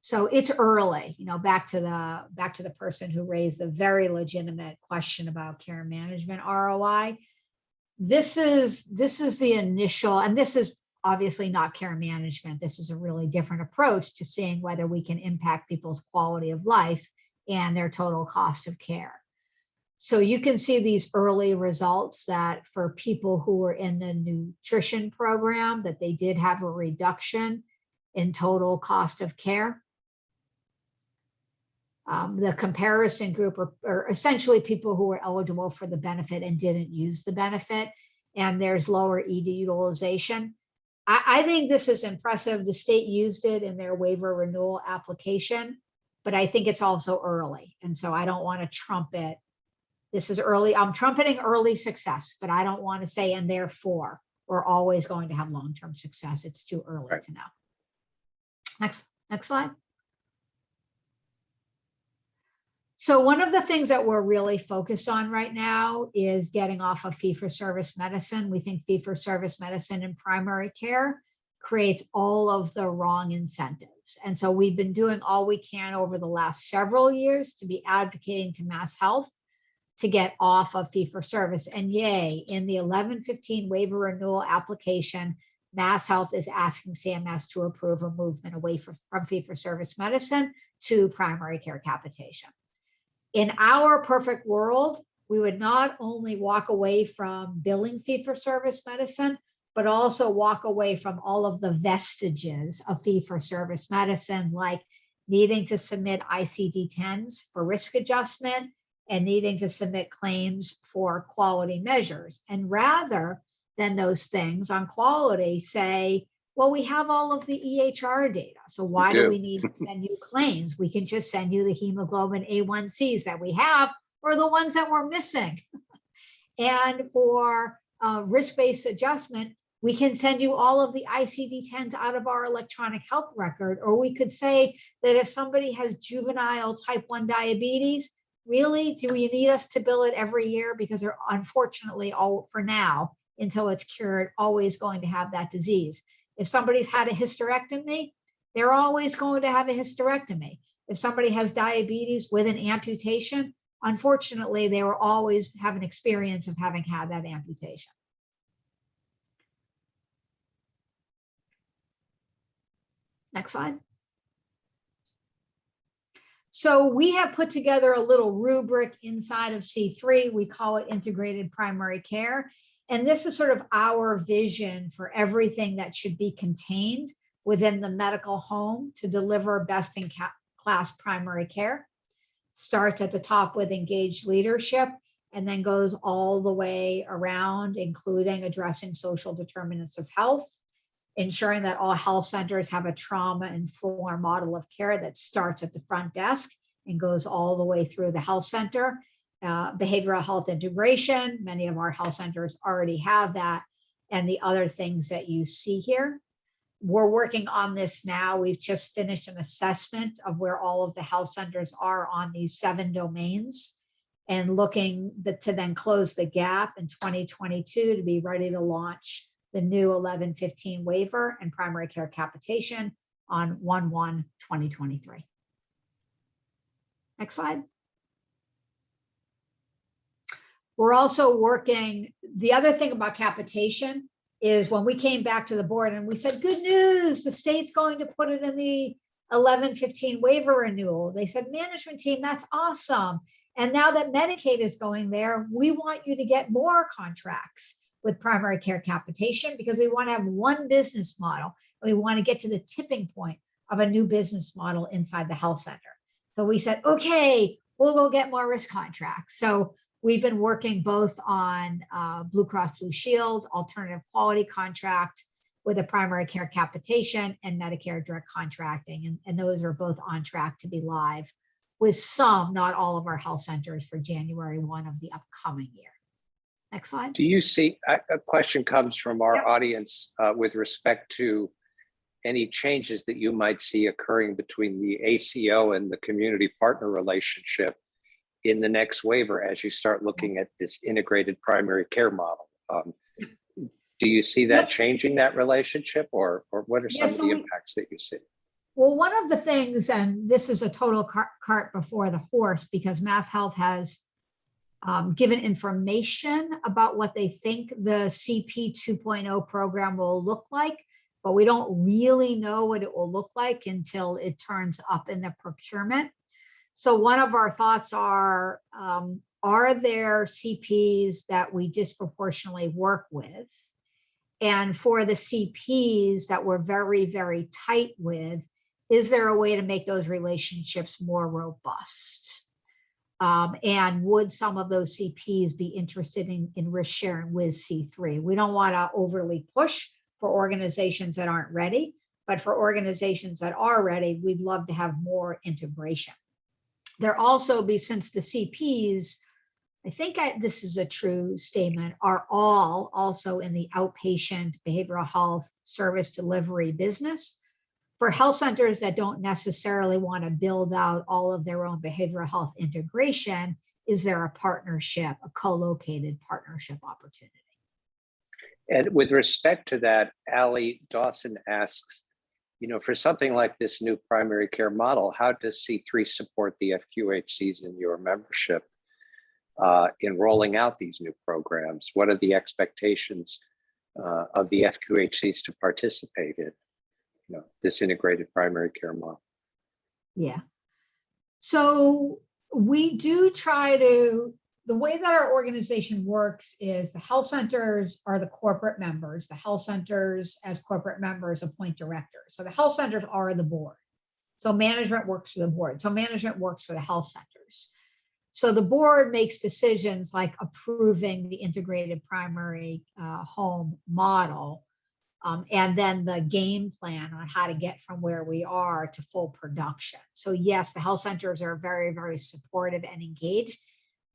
So it's early, back to the person who raised the very legitimate question about care management ROI. This is the initial, and this is obviously not care management. This is a really different approach to seeing whether we can impact people's quality of life and their total cost of care. So you can see these early results that for people who were in the nutrition program, that they did have a reduction in total cost of care. The comparison group are essentially people who were eligible for the benefit and didn't use the benefit, and there's lower ED utilization. I think this is impressive. The state used it in their waiver renewal application, but I think it's also early. And so I don't want to trumpet. This is early. I'm trumpeting early success, but I don't want to say, and therefore we're always going to have long-term success. It's too early to know. Next slide. So one of the things that we're really focused on right now is getting off of fee-for-service medicine. We think fee-for-service medicine in primary care creates all of the wrong incentives. And so we've been doing all we can over the last several years to be advocating to Mass Health to get off of fee-for-service. And yay, in the 1115 waiver renewal application, Mass Health is asking CMS to approve a movement away from fee-for-service medicine to primary care capitation. In our perfect world, we would not only walk away from billing fee-for-service medicine, but also walk away from all of the vestiges of fee-for-service medicine, like needing to submit ICD-10s for risk adjustment and needing to submit claims for quality measures. And rather than those things on quality, say, well, we have all of the EHR data. So why do we need to send you claims? We can just send you the hemoglobin A1Cs that we have or the ones that we're missing. And for risk-based adjustment, we can send you all of the ICD-10s out of our electronic health record. Or we could say that if somebody has juvenile type 1 diabetes, really, do you need us to bill it every year? Because they're unfortunately, all for now, until it's cured, always going to have that disease. If somebody's had a hysterectomy, they're always going to have a hysterectomy. If somebody has diabetes with an amputation, unfortunately, they will always have an experience of having had that amputation. Next slide. So we have put together a little rubric inside of C3. We call it integrated primary care. And this is sort of our vision for everything that should be contained within the medical home to deliver best in class primary care. Starts at the top with engaged leadership and then goes all the way around, including addressing social determinants of health, ensuring that all health centers have a trauma-informed model of care that starts at the front desk and goes all the way through the health center. Behavioral health integration, many of our health centers already have that, and the other things that you see here. We're working on this now. We've just finished an assessment of where all of the health centers are on these 7 domains and looking to then close the gap in 2022 to be ready to launch the new 1115 waiver and primary care capitation on 1/1/2023. Next slide. We're also working, the other thing about capitation is when we came back to the board and we said, good news, the state's going to put it in the 1115 waiver renewal. They said, management team, that's awesome. And now that Medicaid is going there, we want you to get more contracts with primary care capitation because we want to have one business model. We want to get to the tipping point of a new business model inside the health center. So we said, okay, we'll go get more risk contracts. So we've been working both on Blue Cross Blue Shield, alternative quality contract with a primary care capitation and Medicare direct contracting. And those are both on track to be live with some, not all of our health centers for January 1 of the upcoming year. Next slide. Do you see, a question comes from our audience with respect to any changes that you might see occurring between the ACO and the community partner relationship in the next waiver as you start looking at this integrated primary care model? Do you see that changing that relationship, or what are some of the impacts that you see? Well, one of the things, and this is a total cart before the horse, because Mass Health has given information about what they think the CP 2.0 program will look like, but we don't really know what it will look like until it turns up in the procurement. So one of our thoughts are there CPs that we disproportionately work with? And for the CPs that we're very, very tight with, is there a way to make those relationships more robust? And would some of those CPs be interested in risk sharing with C3? We don't want to overly push for organizations that aren't ready, but for organizations that are ready, we'd love to have more integration. There also be, since the CPs, I think this is a true statement, are all also in the outpatient behavioral health service delivery business. For health centers that don't necessarily want to build out all of their own behavioral health integration, is there a partnership, a co-located partnership opportunity? And with respect to that, Allie Dawson asks, for something like this new primary care model, how does C3 support the FQHCs in your membership in rolling out these new programs? What are the expectations of the FQHCs to participate in this integrated primary care model? Yeah. So we do try to, the way that our organization works is the health centers are the corporate members. The health centers as corporate members appoint directors. So the health centers are the board. So management works for the board. So management works for the health centers. So the board makes decisions like approving the integrated primary home model, and then the game plan on how to get from where we are to full production. So yes, the health centers are very, very supportive and engaged.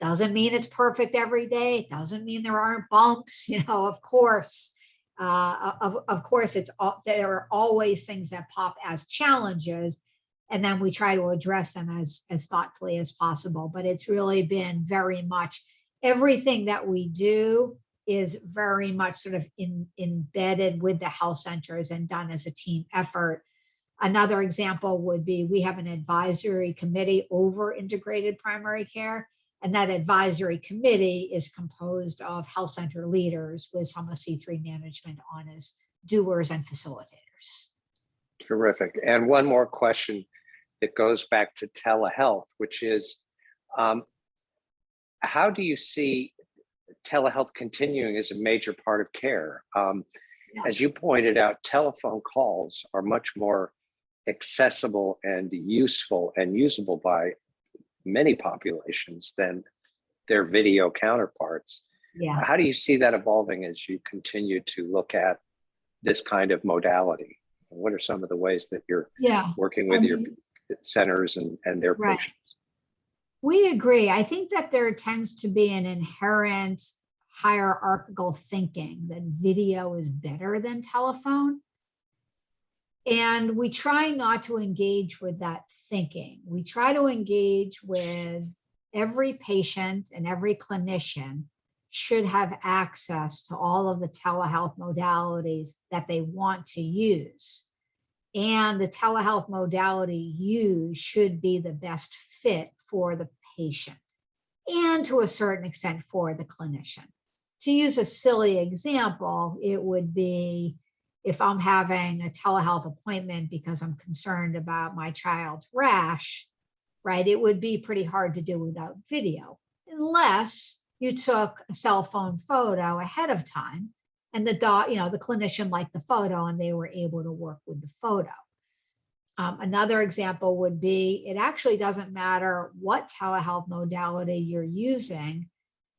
Doesn't mean it's perfect every day. It doesn't mean there aren't bumps. Of course, of course, there are always things that pop as challenges, and then we try to address them as thoughtfully as possible. But it's really been very much everything that we do is very much sort of embedded with the health centers and done as a team effort. Another example would be we have an advisory committee over integrated primary care, and that advisory committee is composed of health center leaders with some of C3 management on as doers and facilitators. Terrific. And one more question that goes back to telehealth, which is, how do you see telehealth continuing as a major part of care? As you pointed out, telephone calls are much more accessible and useful and usable by many populations than their video counterparts. Yeah. How do you see that evolving as you continue to look at this kind of modality? What are some of the ways that you're working with your centers and their patients? We agree. I think that there tends to be an inherent hierarchical thinking that video is better than telephone. And we try not to engage with that thinking. We try to engage with every patient and every clinician should have access to all of the telehealth modalities that they want to use. And the telehealth modality used should be the best fit for the patient and to a certain extent for the clinician. To use a silly example, it would be if I'm having a telehealth appointment because I'm concerned about my child's rash, right? It would be pretty hard to do without video, unless you took a cell phone photo ahead of time and the clinician liked the photo and they were able to work with the photo. Another example would be, it actually doesn't matter what telehealth modality you're using.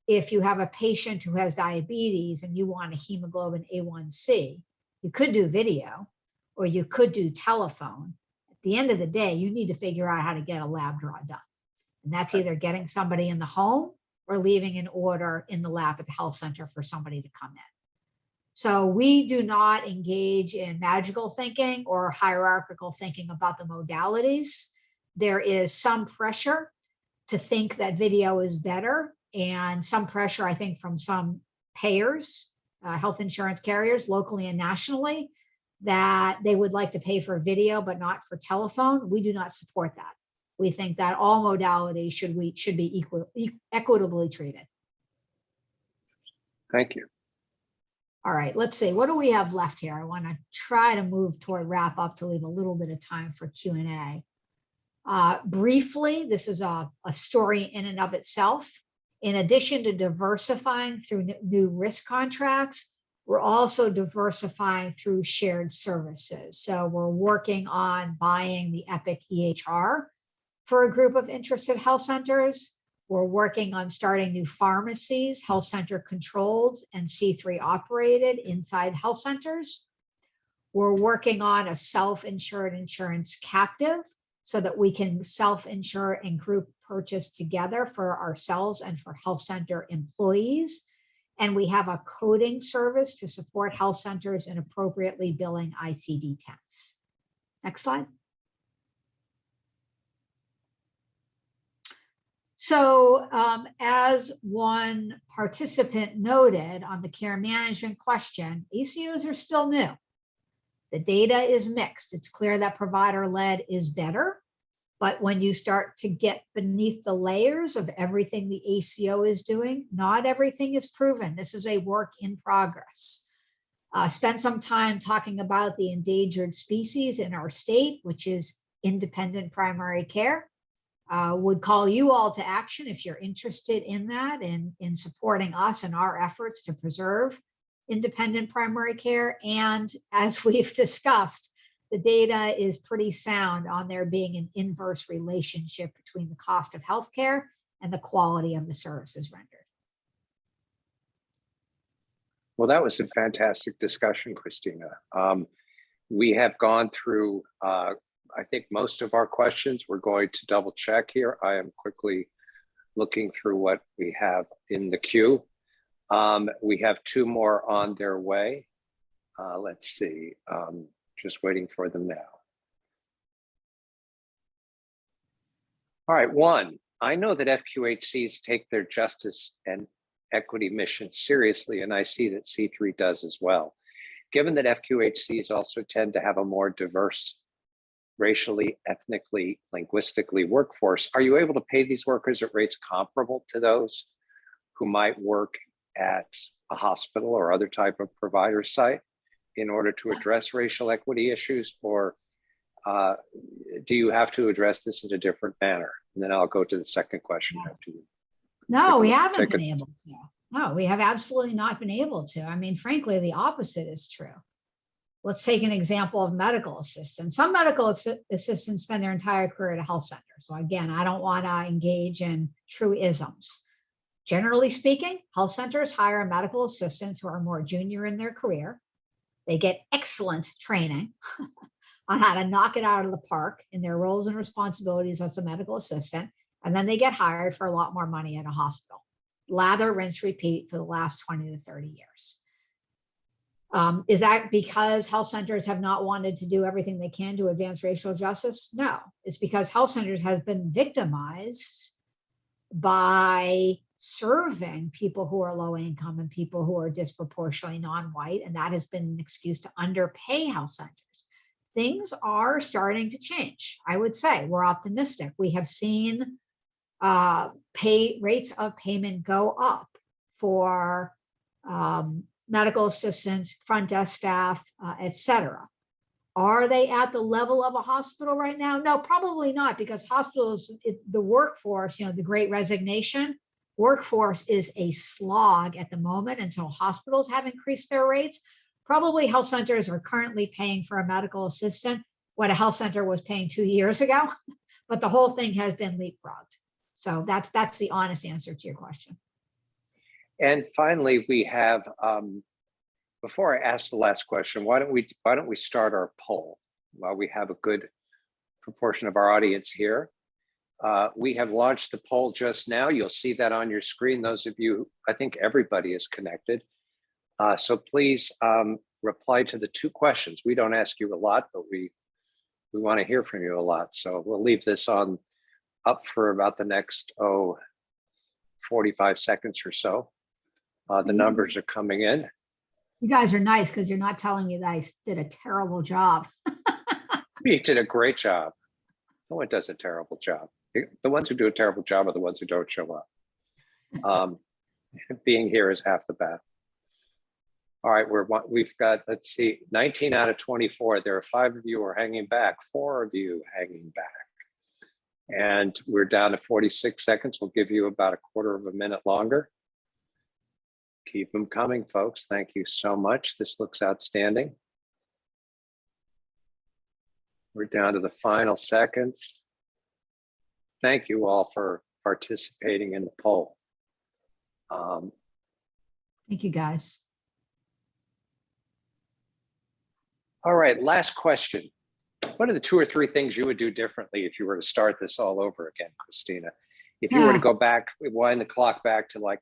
If you have a patient who has diabetes and you want a hemoglobin A1C, you could do video or you could do telephone. At the end of the day, you need to figure out how to get a lab draw done. And that's either getting somebody in the home or leaving an order in the lab at the health center for somebody to come in. So we do not engage in magical thinking or hierarchical thinking about the modalities. There is some pressure to think that video is better, and some pressure, I think, from some payers, health insurance carriers, locally and nationally, that they would like to pay for video, but not for telephone. We do not support that. We think that all modalities should be equitably treated. Thank you. All right, let's see, what do we have left here? I want to try to move toward wrap up to leave a little bit of time for Q&A. Briefly, this is a story in and of itself. In addition to diversifying through new risk contracts, we're also diversifying through shared services. So we're working on buying the Epic EHR for a group of interested health centers. We're working on starting new pharmacies, health center controlled and C3 operated inside health centers. We're working on a self-insured insurance captive so that we can self-insure and group purchase together for ourselves and for health center employees. And we have a coding service to support health centers in appropriately billing ICD-10s. Next slide. So as one participant noted on the care management question, ACOs are still new. The data is mixed. It's clear that provider-led is better, but when you start to get beneath the layers of everything the ACO is doing, not everything is proven. This is a work in progress. Spend some time talking about the endangered species in our state, which is independent primary care. Would call you all to action if you're interested in that and in supporting us in our efforts to preserve independent primary care. And as we've discussed, the data is pretty sound on there being an inverse relationship between the cost of healthcare and the quality of the services rendered. Well, that was a fantastic discussion, Christina. We have gone through I think most of our questions. We're going to double check here. I am quickly looking through what we have in the queue. We have two more on their way. Let's see, just waiting for them now. All right, one, I know that FQHCs take their justice and equity mission seriously, and I see that C3 does as well. Given that FQHCs also tend to have a more diverse racially, ethnically, linguistically workforce, are you able to pay these workers at rates comparable to those who might work at a hospital or other type of provider site in order to address racial equity issues? Or do you have to address this in a different manner? And then I'll go to the second question after you. No, we haven't been able to. No, we have absolutely not been able to. I mean, frankly, the opposite is true. Let's take an example of medical assistants. Some medical assistants spend their entire career at a health center. So again, I don't want to engage in true isms. Generally speaking, health centers hire medical assistants who are more junior in their career. They get excellent training on how to knock it out of the park in their roles and responsibilities as a medical assistant. And then they get hired for a lot more money at a hospital. Lather, rinse, repeat for the last 20 to 30 years. Is that because health centers have not wanted to do everything they can to advance racial justice? No, it's because health centers have been victimized by serving people who are low income and people who are disproportionately non-white, and that has been an excuse to underpay health centers. Things are starting to change. I would say we're optimistic. We have seen rates of payment go up for medical assistants, front desk staff, et cetera. Are they at the level of a hospital right now? No, probably not, because hospitals, the workforce, the great resignation, workforce is a slog at the moment until hospitals have increased their rates. Probably health centers are currently paying for a medical assistant what a health center was paying 2 years ago, but the whole thing has been leapfrogged. So that's the honest answer to your question. And finally, we have, before I ask the last question, why don't we start our poll while we have a good proportion of our audience here. We have launched the poll just now. You'll see that on your screen. Those of you, I think everybody is connected. So please reply to the 2 questions. We don't ask you a lot, but we want to hear from you a lot. So we'll leave this up for about the next 45 seconds or so. The numbers are coming in. You guys are nice because you're not telling me that I did a terrible job. You did a great job. No one does a terrible job. The ones who do a terrible job are the ones who don't show up. Being here is half the battle. All right, we've got, let's see, 19 out of 24. There are 5 of you who are hanging back, 4 of you hanging back. And we're down to 46 seconds. We'll give you about a quarter of a minute longer. Keep them coming, folks. Thank you so much. This looks outstanding. We're down to the final seconds. Thank you all for participating in the poll. Thank you, guys. All right, last question. What are the 2 or 3 things you would do differently if you were to start this all over again, Christina? If you were to go back, wind the clock back to like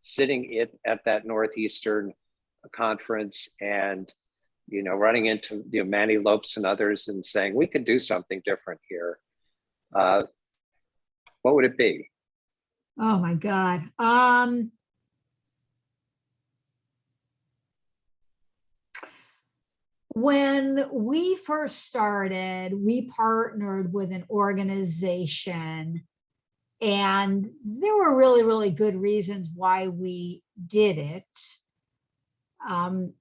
sitting at that Northeastern conference and, running into Manny Lopes and others and saying, we could do something different here. What would it be? Oh my God. When we first started, we partnered with an organization, and there were really, really good reasons why we did it.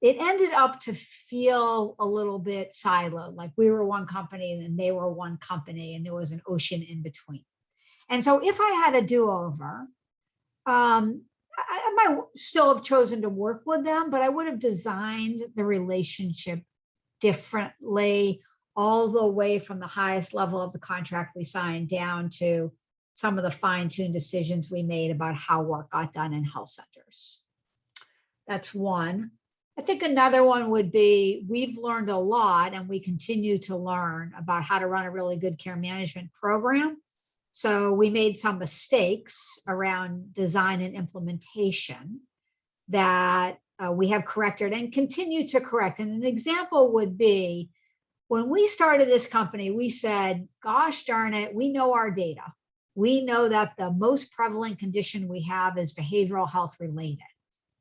It ended up to feel a little bit siloed, like we were one company and they were one company and there was an ocean in between. And so if I had a do-over, I might still have chosen to work with them, but I would have designed the relationship differently, all the way from the highest level of the contract we signed down to some of the fine-tuned decisions we made about how work got done in health centers. That's one. I think another one would be, we've learned a lot and we continue to learn about how to run a really good care management program. So we made some mistakes around design and implementation that we have corrected and continue to correct. And an example would be, when we started this company, we said, gosh darn it, we know our data. we know that the most prevalent condition we have is behavioral health related.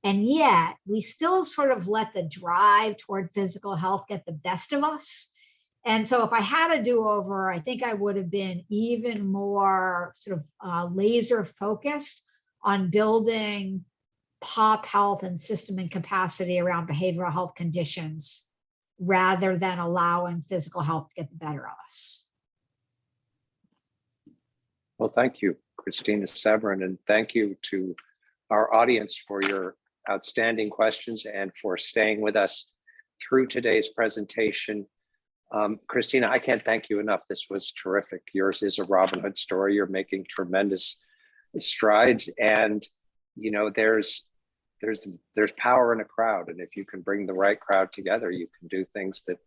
And yet we still sort of let the drive toward physical health get the best of us. And so if I had a do-over, I think I would have been even more sort of laser focused on building pop health and system and capacity around behavioral health conditions rather than allowing physical health to get the better of us. Well, thank you, Christina Severin, and thank you to our audience for your outstanding questions and for staying with us through today's presentation. Christina, I can't thank you enough. This was terrific. Yours is a Robin Hood story. You're making tremendous strides, and you know there's power in a crowd, and if you can bring the right crowd together, you can do things that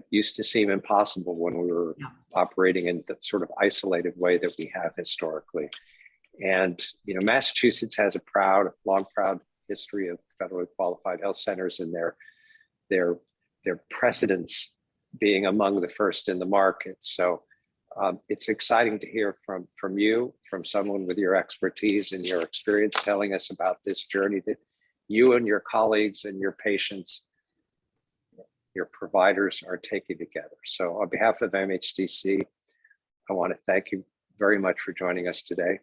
used to seem impossible when we were operating in the sort of isolated way that we have historically. And you know, Massachusetts has a long proud history of federally qualified health centers, and their precedence being among the first in the market. So it's exciting to hear from you, from someone with your expertise and your experience, telling us about this journey that you and your colleagues and your patients, your providers are taking together. So on behalf of MHDC, I want to thank you very much for joining us today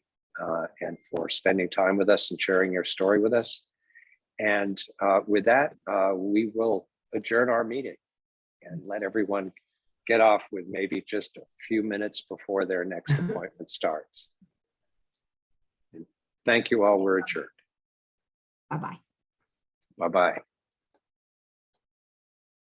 and for spending time with us and sharing your story with us. And with that, we will adjourn our meeting and let everyone get off with maybe just a few minutes before their next appointment starts. And thank you all. We're adjourned. Bye-bye. Bye-bye.